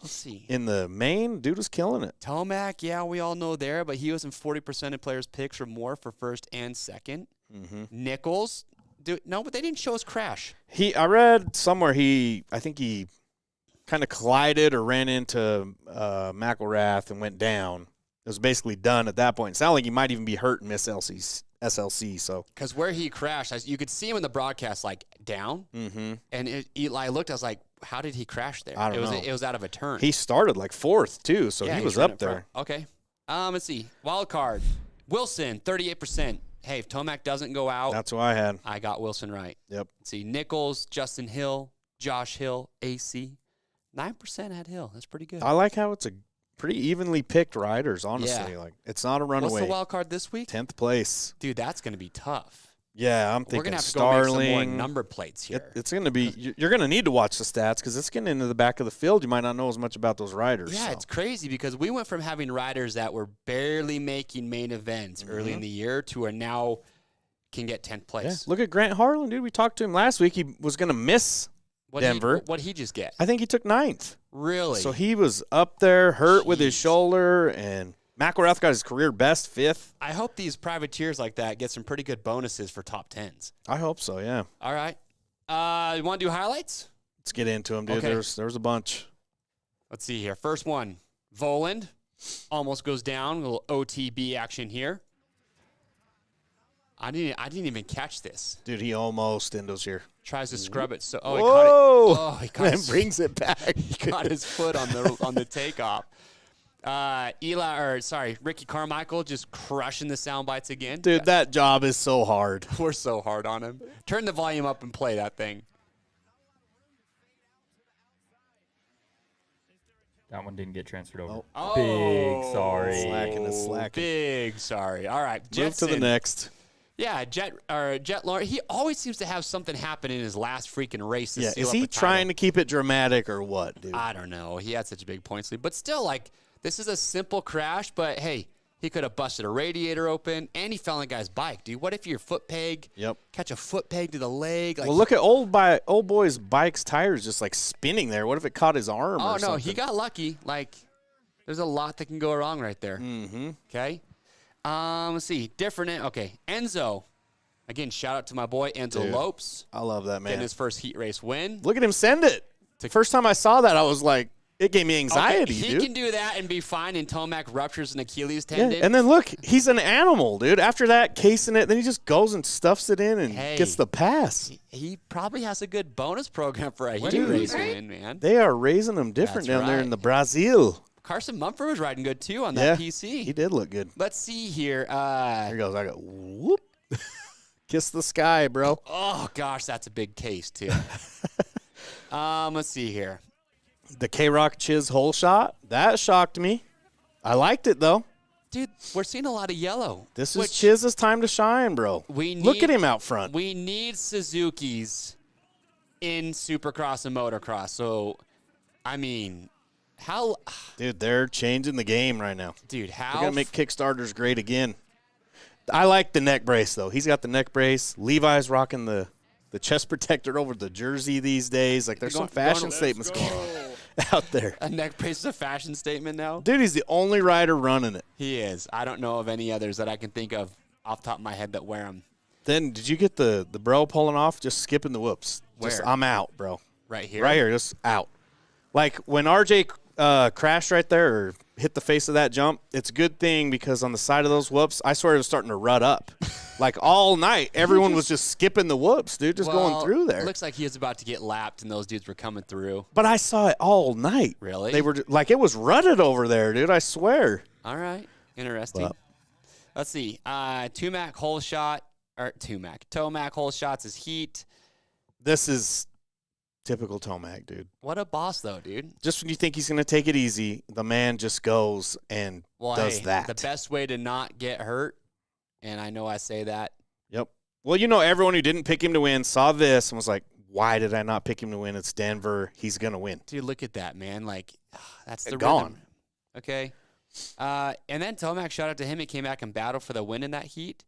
see. in the main. Dude was killing it. Tomac, yeah, we all know there, but he was in 40% of players' picks or more for 1st and 2nd. Mm-hmm. Nichols, but they didn't show his crash. I read somewhere I think he kind of collided or ran into McElrath and went down. It was basically done at that point. It sounded like he might even be hurt and miss SLC. So because where he crashed, you could see him in the broadcast like down, and Eli looked. I was like, "How did he crash there?" I don't know. It was out of a turn. He started like 4th too, so he was up there. Okay. Let's see. Wild card. Wilson, 38%. Hey, if Tomac doesn't go out, That's what I had. I got Wilson right. Yep. Let's see. Nichols, Justin Hill, Josh Hill, AC. 9% had Hill. That's pretty good. I like how it's a pretty evenly picked riders, honestly. Like it's not a runaway. What's the wild card this week? 10th place. Dude, that's going to be tough. Yeah, I'm thinking We're going to have to Starling. go make some more number plates here. It's going to be – you're going to need to watch the stats because it's getting into the back of the field. You might not know as much about those riders. Yeah, it's crazy because we went from having riders that were barely making main events early in the year to are now can get 10th place. Yeah. Look at Grant Harlan, dude. We talked to him last week. He was going to miss Denver. What'd he just get? I think he took 9th. Really? So he was up there, hurt with his shoulder, and McElrath got his career best 5th. I hope these privateers like that get some pretty good bonuses for top 10s. I hope so, yeah. All right. You want to do highlights? Let's get into them, dude. Okay. There's a bunch. Let's see here. First one, Voland almost goes down. A little OTB action here. I didn't even catch this. Dude, he almost endos here. Tries to scrub it. So Whoa! he caught it. Oh, he caught and brings it back. He got his foot on the takeoff. Ricky Carmichael just crushing the sound bites again. Dude, that job is so hard. We're so hard on him. Turn the volume up and play that thing. That one didn't get transferred over. Oh. Big sorry. Slacking. Big sorry. All right. Move to the next. Yeah, Jet Lawrence. He always seems to have something happen in his last freaking race. To seal is up he the title. trying to keep it dramatic or what, dude? I don't know. He had such a big points lead. But still, like, this is a simple crash, but hey, he could have busted a radiator open, and he fell on the guy's bike, dude. What if your foot peg, catch a foot peg to the leg? Like, well, look at old boy's bike's tires just, like, spinning there. What if it caught his arm or something? No, he got lucky. Like, There's a lot that can go wrong right there. Mm-hmm. Okay. Let's see. Different. Okay. Enzo. Again, shout out to my boy, Enzo Dude, Lopes. I love that, man. Getting his first heat race win. Look at him send it. The first time I saw that, I was like, it gave me anxiety, He dude. can do that and be fine, and Tomac ruptures an Achilles Yeah, tendon. and then look, he's an animal, dude. After that, casing it, then he just goes and stuffs it in and gets the pass. He probably has a good bonus program for a heat Dude. race win, man. They are raising them different That's down there right. in the Brazil. Carson Mumford was riding good, too, on that Yeah, PC. he did look good. Let's see here. Here goes. I go, whoop. Kiss the sky, bro. Oh, gosh, that's a big case, too. Let's see here. The K-Rock Chiz hole shot, that shocked me. I liked it, though. Dude, we're seeing a lot of yellow. This is Chiz's time to shine, bro. Look at him out front. We need Suzuki's in Supercross and Motocross. So, I mean, how... Dude, they're changing the game right now. Dude, how... They're going to make Kickstarters great again. I like the neck brace, though. He's got the neck brace. Levi's rocking the chest protector over the jersey these days. Like, there's some fashion statements going on out there. A neck brace is a fashion statement now? Dude, he's the only rider running it. He is. I don't know of any others that I can think of off the top of my head that wear them. Then, did you get the bro pulling off? Just skipping the whoops. Just, Where? I'm out, bro. Right here? Right here, just out. Like, when RJ crashed right there or hit the face of that jump, it's a good thing because on the side of those whoops, I swear it was starting to rut up. Like, all night, everyone was just skipping the whoops, dude, just going through there. It looks like he was about to get lapped, and those dudes were coming through. But I saw it all night. Really? They were like, it was rutted over there, dude. I swear. All right. Interesting. Well. Let's see. Tomac hole shot. Tomac hole shots is heat. This is typical Tomac, dude. What a boss, though, dude. Just when you think he's going to take it easy, the man just goes and does that. The best way to not get hurt, and I know I say that. Yep. Well, you know, everyone who didn't pick him to win saw this and was like, why did I not pick him to win? It's Denver. He's going to win. Dude, look at that, man. Like, that's the Gone. rhythm. Okay. And then Tomac, shout out to him. He came back and battled for the win in that heat.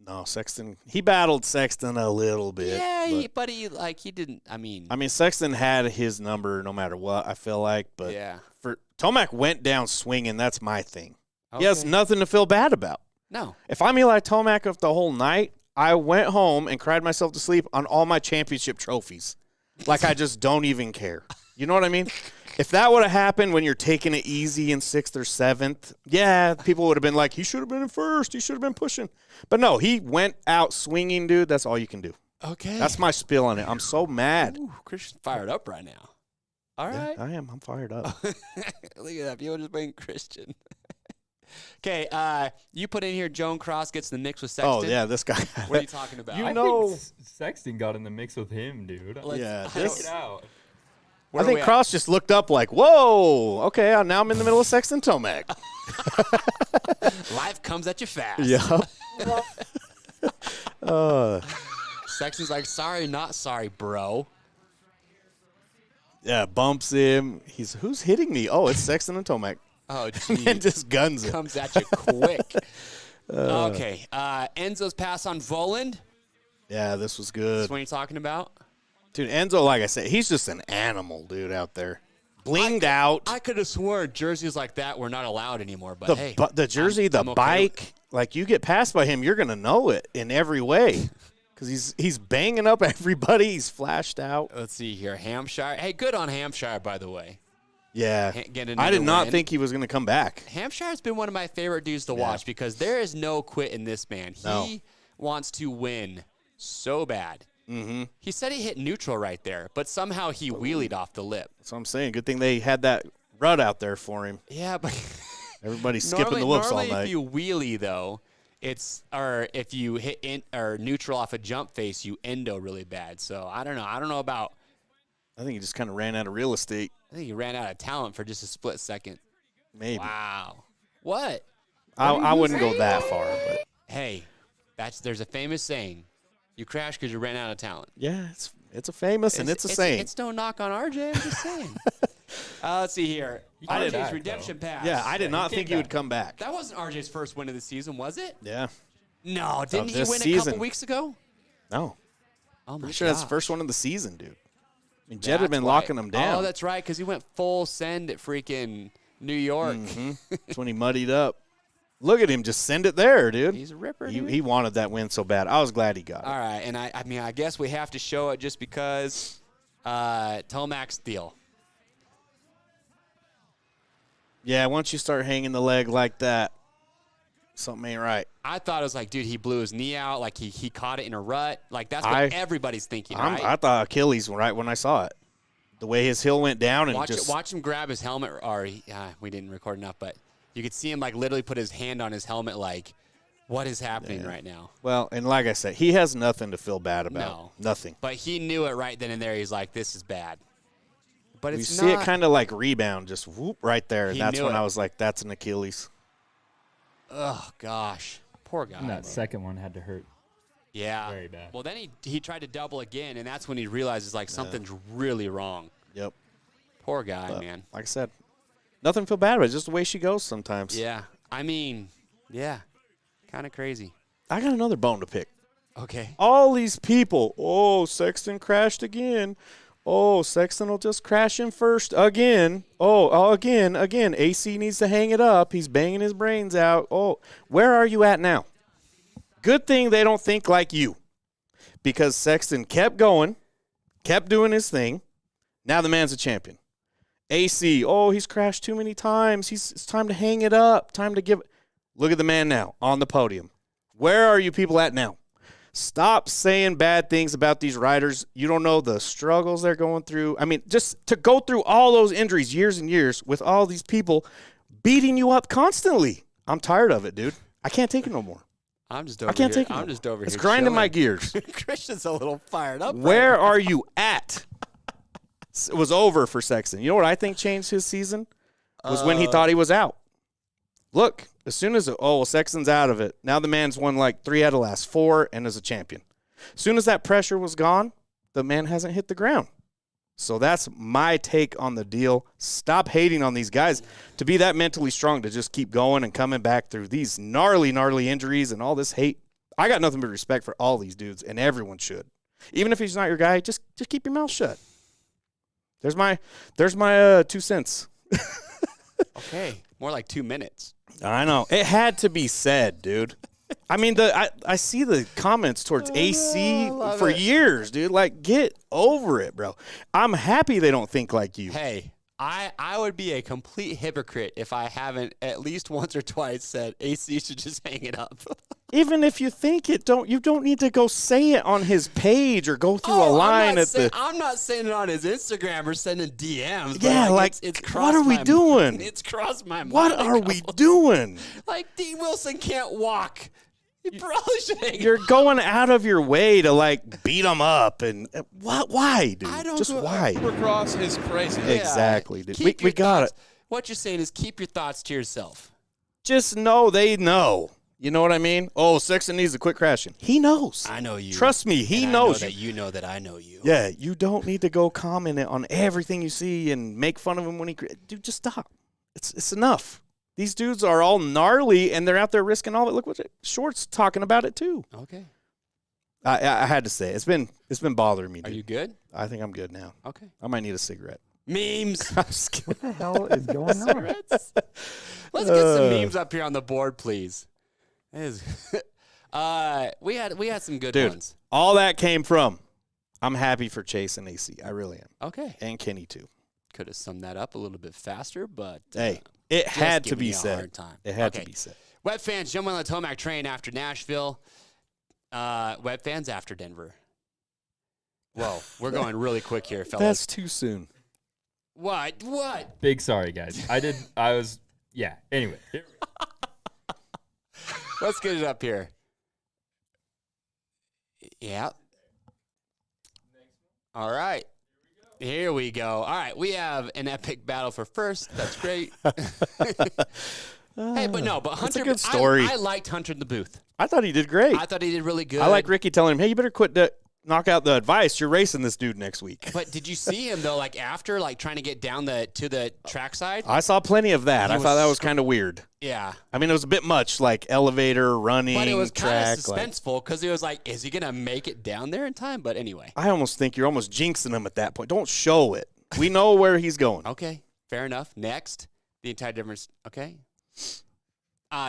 No, Sexton. He battled Sexton a little bit. Yeah, but he didn't. I mean, Sexton had his number no matter what, I feel like. But yeah. for Tomac went down swinging. That's my thing. Okay. He has nothing to feel bad about. No. If I'm Eli Tomac of the whole night, I went home and cried myself to sleep on all my championship trophies. Like, I just don't even care. You know what I mean? If that would have happened when you're taking it easy in 6th or 7th, yeah, people would have been like, he should have been in first. He should have been pushing. But no, he went out swinging, dude. That's all you can do. Okay. That's my spill on it. I'm so mad. Ooh, Christian's fired up right now. All right. Yeah, I am. I'm fired up. Look at that. People just playing Christian. Okay, you put in here Joan Cross gets in the mix with Sexton. Oh, yeah, this guy. What are you talking about? I know- think Sexton got in the mix with him, dude. Yeah, Check this- it out. Where I are think we at? Cross just looked up like, whoa, okay, now I'm in the middle of Sexton Tomac. Life comes at you fast. Yep. Sexton's like, sorry, not sorry, bro. Yeah, bumps him. Who's hitting me? Oh, it's Sexton and Tomac. Oh, And geez. just guns it. Comes at you quick. Okay, Enzo's pass on Voland. Yeah, this was That's good. what you're talking about. Dude, Enzo, like I said, he's just an animal, dude, out there. Blinged out. I could have sworn jerseys like that were not allowed anymore, but hey. The jersey, I'm the okay bike, like you get passed by him, you're going to know it in every way. Because he's banging up everybody. He's flashed out. Let's see here. Hampshire. Hey, good on Hampshire, by the way. Yeah. Getting I did another not win. think he was going to come back. Hampshire's been one of my favorite dudes to watch because there is no quit in this man. No. He wants to win so bad. Mm-hmm. He said he hit neutral right there, but somehow he wheelied off the lip. That's what I'm saying. Good thing they had that rut out there for him. Yeah, but Everybody's skipping the whoops all normally night. if you wheelie though, if you hit neutral off a jump face, you endo really bad. So I don't know. I don't know about. I think he just kind of ran out of real estate. I think he ran out of talent for just a split second. Maybe. Wow. What? I wouldn't go that far, but Hey, there's a famous saying: you crash because you ran out of talent. yeah, it's a famous and it's a saying. It's no knock on RJ. I'm just saying. Let's see here. I did RJ's that, redemption pass. Yeah, I did not he think came he would back. come back. That wasn't RJ's first win of the season, was it? Yeah. No, didn't he this win a season. couple weeks ago? No. Oh my Pretty sure that's the gosh. first one of the season, dude. I mean, Jed had That's been why- locking him down. Oh, that's right, because he went full send at freaking New York. That's when he muddied up. Look at him, just send it there, dude. He's a ripper. He wanted that win so bad. I was glad he got it. All right, and I mean, I guess we have to show it just because Tomac's deal. Yeah, once you start hanging the leg like that, something ain't right. I thought it was like, dude, he blew his knee out. Like, he caught it in a rut. Like, that's what everybody's thinking, right? I thought Achilles right when I saw it. The way his heel went down and watch him grab his helmet. Or we didn't record enough, but you could see him, like, literally put his hand on his helmet like, what is happening right now? Well, and like I said, he has nothing to feel bad about. No. Nothing. But he knew it right then and there. He's like, this is bad. But you it's see it kind of like rebound, just whoop right there. And that's when I was like, that's an Achilles. Oh, gosh. Poor guy. And that second one had to hurt. Yeah. Very bad. Well, then he tried to double again, and that's when he realizes, like, something's really wrong. Yep. Poor guy, man. Like I said, nothing to feel bad about. It's just the way she goes sometimes. Yeah. I mean, yeah. Kind of crazy. I got another bone to pick. Okay. All these people, oh, Sexton crashed again. Oh, Sexton will just crash in first again. Oh, again. AC needs to hang it up. He's banging his brains out. Oh, where are you at now? Good thing they don't think like you, because Sexton kept going, kept doing his thing. Now the man's a champion. AC, oh, he's crashed too many times. It's time to hang it up. Time to give. Look at the man now on the podium. Where are you people at now? Stop saying bad things about these riders. You don't know the struggles they're going through. I mean, just to go through all those injuries years and years with all these people beating you up constantly. I'm tired of it, dude. I can't take it no more. I'm just over I can't here. take it. I'm just over It's here. grinding my gears. Christian's a little fired up. Where are you at? It was over for Sexton. You know what I think changed his season? Was when he thought he was out. Look, as soon as, Sexton's out of it. Now the man's won like 3 out of the last 4 and is a champion. As soon as that pressure was gone, the man hasn't hit the ground. So that's my take on the deal. Stop hating on these guys to be that mentally strong to just keep going and coming back through these gnarly2 and all this hate. I got nothing but respect for all these dudes, and everyone should. Even if he's not your guy, just keep your mouth shut. There's my 2 cents. Okay, more like 2 minutes. I know. It had to be said, dude. I mean, I see the comments towards AC for years, dude. Like, get over it, bro. I'm happy they don't think like you. Hey, I would be a complete hypocrite if I haven't at least once or twice said AC should just hang it up. Even if you think it, you don't need to go say it on his page or go through a line I'm not saying it on his Instagram or sending DMs. But yeah, it's what are we doing? It's crossed my mind. What are we doing? Like, Dean Wilson can't walk. He probably should hang You're going out of your way to, like, beat him up. And what? Why, dude? I don't Just go- why? Supercross is crazy. Yeah. Exactly, dude. Keep We your got thoughts- it. What you're saying is keep your thoughts to yourself. Just know they know. You know what I mean? Oh, Sexton needs to quit crashing. He knows. I know you. Trust me, he And knows. I know that you know that I know you. Yeah, you don't need to go comment on everything you see and make fun of him when he. Dude, just stop. It's enough. These dudes are all gnarly and they're out there risking all of it. Look what Short's talking about it too. Okay. I had to say it. It's been bothering me. Are Dude. you good? I think I'm good now. Okay. I might need a cigarette. Memes. I'm just kidding. What the hell is going on? Let's get some memes up here on the board, please. We had some good Dude, ones. all that came from. I'm happy for Chase and AC. I really am. Okay. And Kenny too. Could have summed that up a little bit faster, but Hey, it just had to giving be you a said. hard time. It had Okay. to be said. Web fans jump on the Tomac train after Nashville. Web fans after Denver. Whoa, we're going really quick here, fellas. That's too soon. What? Big sorry, guys. Yeah. Anyway. Let's get it up here. Yeah. All right. Here we go. All right, we have an epic battle for first. That's great. Hey, but Hunter. It's a good story. I liked Hunter in the booth. I thought he did great. I thought he did really good. I like Ricky telling him, hey, you better quit knock out the advice. You're racing this dude next week. But did you see him though? Like after, like trying to get down to the trackside. I saw plenty of that. He I thought that was was kind of weird. Yeah, I mean, it was a bit much, like elevator, running, but it was track. kind of suspenseful because it was like, is he gonna make it down there in time? But anyway. I almost think you're almost jinxing him at that point. Don't show it. We know where he's going. Okay, fair enough. Next, The entire difference. Okay.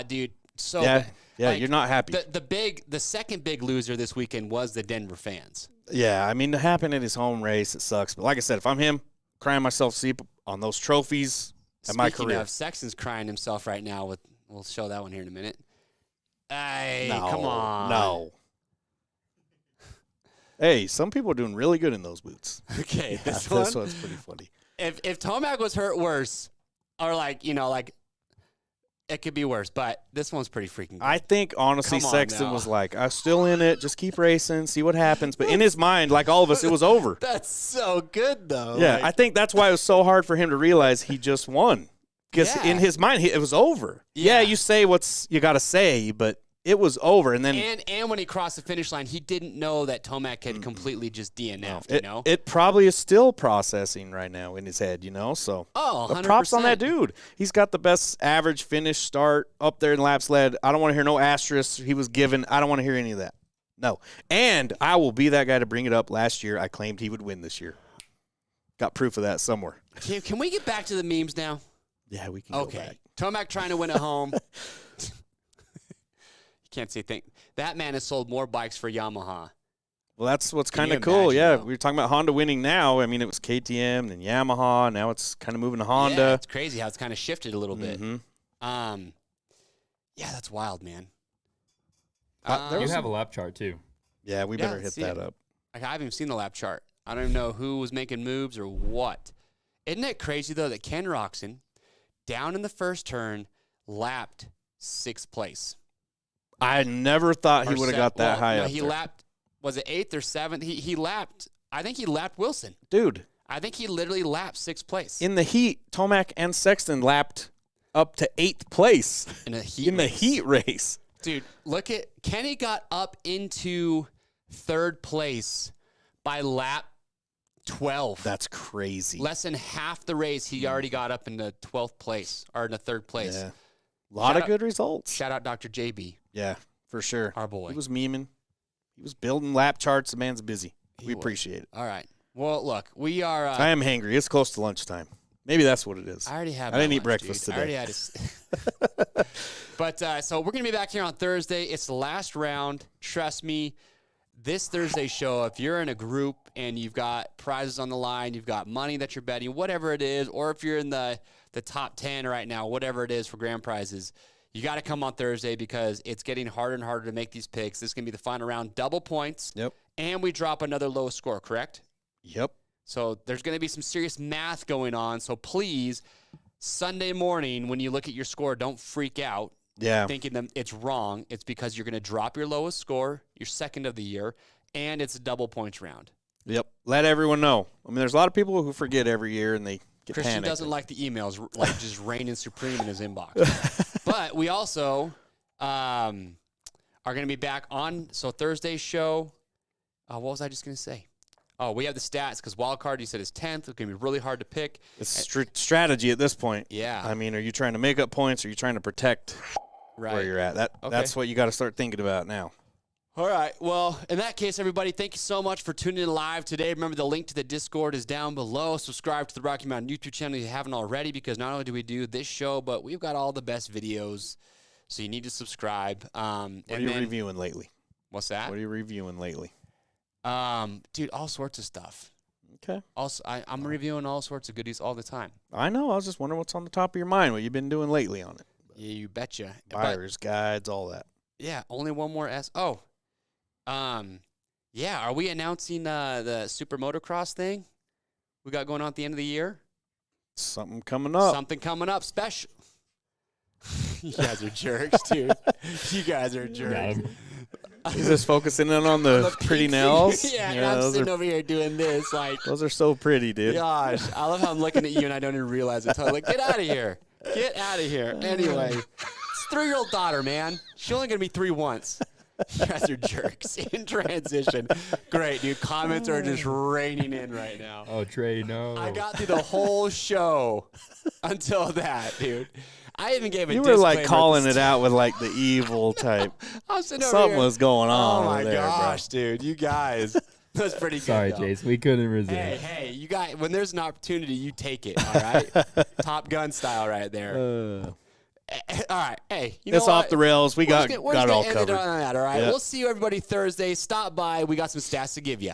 Dude. So Yeah, like, you're not happy. The second big loser this weekend was the Denver fans. Yeah, I mean, it happened at his home race. It sucks. But like I said, if I'm him, crying myself to sleep on those trophies at my Speaking career. of, Sexton's crying himself right now. We'll show that one here in a minute. No, come on. No. Hey, some people are doing really good in those boots. Okay, Yeah, this one's one. pretty funny. If Tomac was hurt worse, or it could be worse, but this one's pretty freaking good. I think, honestly, Come on Sexton now. was like, I'm still in it. Just keep racing, see what happens. But in his mind, like all of us, it was over. That's so good, though. Yeah, Like, I think that's why it was so hard for him to realize he just won. Because Yeah. in his mind, it was over. Yeah. Yeah, you say what's you got to say, but it was over. And then and when he crossed the finish line, he didn't know that Tomac had completely just DNF'd, you know? it probably is still processing right now in his head, So Oh, but 100%. props on that dude. He's got the best average finish start up there in laps led. I don't want to hear no asterisks he was given. I don't want to hear any of that. No. And I will be that guy to bring it up. Last year, I claimed he would win this year. Got proof of that somewhere. Can we get back to the memes now? Yeah, we can go back. Tomac trying to win at home. Can't say thing. That man has sold more bikes for Yamaha. Well, that's what's Can kind you of cool. imagine, Yeah, though? we were talking about Honda winning now. I mean, it was KTM, then Yamaha. Now it's kind of moving to Honda. Yeah, it's crazy how it's kind of shifted a little bit. Mhm. Yeah, that's wild, man. You have a lap chart too. Yeah, we Yeah, better hit see that it. up. I haven't even seen the lap chart. I don't even know who was making moves or what. Isn't it crazy, though, that Ken Roxon, down in the first turn, lapped 6th place? I never thought he would have got that high no, up he there. lapped, was it 8th or 7th? He lapped, I think he lapped Wilson. Dude, I think he literally lapped 6th place. in the heat, Tomac and Sexton lapped up to 8th place In a heat in the race. heat race. Dude, look at Kenny got up into 3rd place by lap 12. That's crazy. Less than half the race, he already got up into 12th place or into 3rd place. Yeah. A lot Shout of out- good results. Shout out Dr. JB, Yeah, for sure. our boy. He was memeing. He was building lap charts. The man's busy. He We was. appreciate it. All right. Well, look, we are. I am hangry. It's close to lunchtime. Maybe that's what it is. I already have. I didn't my eat lunch, breakfast dude. today. I already had But so we're gonna be back here on Thursday. It's the last round. Trust me. This Thursday show, if you're in a group and you've got prizes on the line, you've got money that you're betting, whatever it is, or if you're in the top 10 right now, whatever it is for grand prizes, you got to come on Thursday because it's getting harder and harder to make these picks. This is going to be the final round, double points. Yep. And we drop another low score, correct? Yep. So there's going to be some serious math going on. So please, Sunday morning, when you look at your score, don't freak out. Yeah. Thinking that it's wrong. It's because you're going to drop your lowest score, your second of the year, and it's a double points round. Yep. Let everyone know. I mean, there's a lot of people who forget every year and they get Christian panicked. doesn't like the emails like just reigning supreme in his inbox. But we also are going to be back on. So Thursday's show. What was I just going to say? Oh, we have the stats because wild card, you said, is 10th. It's going to be really hard to pick. It's strategy at this point. Yeah. I mean, are you trying to make up points or are you trying to protect where you're at? That's what you got to start thinking about now. All right. Well, in that case, everybody, thank you so much for tuning in live today. Remember, the link to the Discord is down below. Subscribe to the Rocky Mountain YouTube channel if you haven't already, because not only do we do this show, but we've got all the best videos. So you need to subscribe. What are you reviewing lately? What's that? What are you reviewing lately? Dude, all sorts of stuff. Okay. Also, I'm reviewing all sorts of goodies all the time. I know. I was just wondering what's on the top of your mind, what you've been doing lately on it. Yeah, you betcha. Buyers, guides, all that. Yeah, only one more yeah, are we announcing the Super Motocross thing we got going on at the end of the year? Something coming up. Something coming up special. You guys are jerks, dude. You guys are jerks. He's just focusing in on the pretty nails. Yeah, and I'm those sitting are, over here doing this. Like, those are so pretty, dude. gosh, I love how I'm looking at you and I don't even realize it. So I'm like, get out of here. Get out of here. Anyway, it's 3-year-old daughter, man. She's only going to be 3 once. You guys are jerks in transition. Great, dude. Comments are just raining in right now. Oh, Trey, no. I got through the whole show until that, dude. I even gave a You were like disclaimer at calling the it out with like the evil type. I was sitting over Something here. was going on Oh over my there, gosh, dude. You guys. That's pretty good. Sorry, though. Jace. We couldn't resist. Hey, you got when there's an opportunity, you take it. All right, Top Gun style, right there. All right, hey, you know It's what? off the rails. We got We're just it gonna all end covered. it on that. All right, Yep. we'll see you everybody Thursday. Stop by. We got some stats to give you.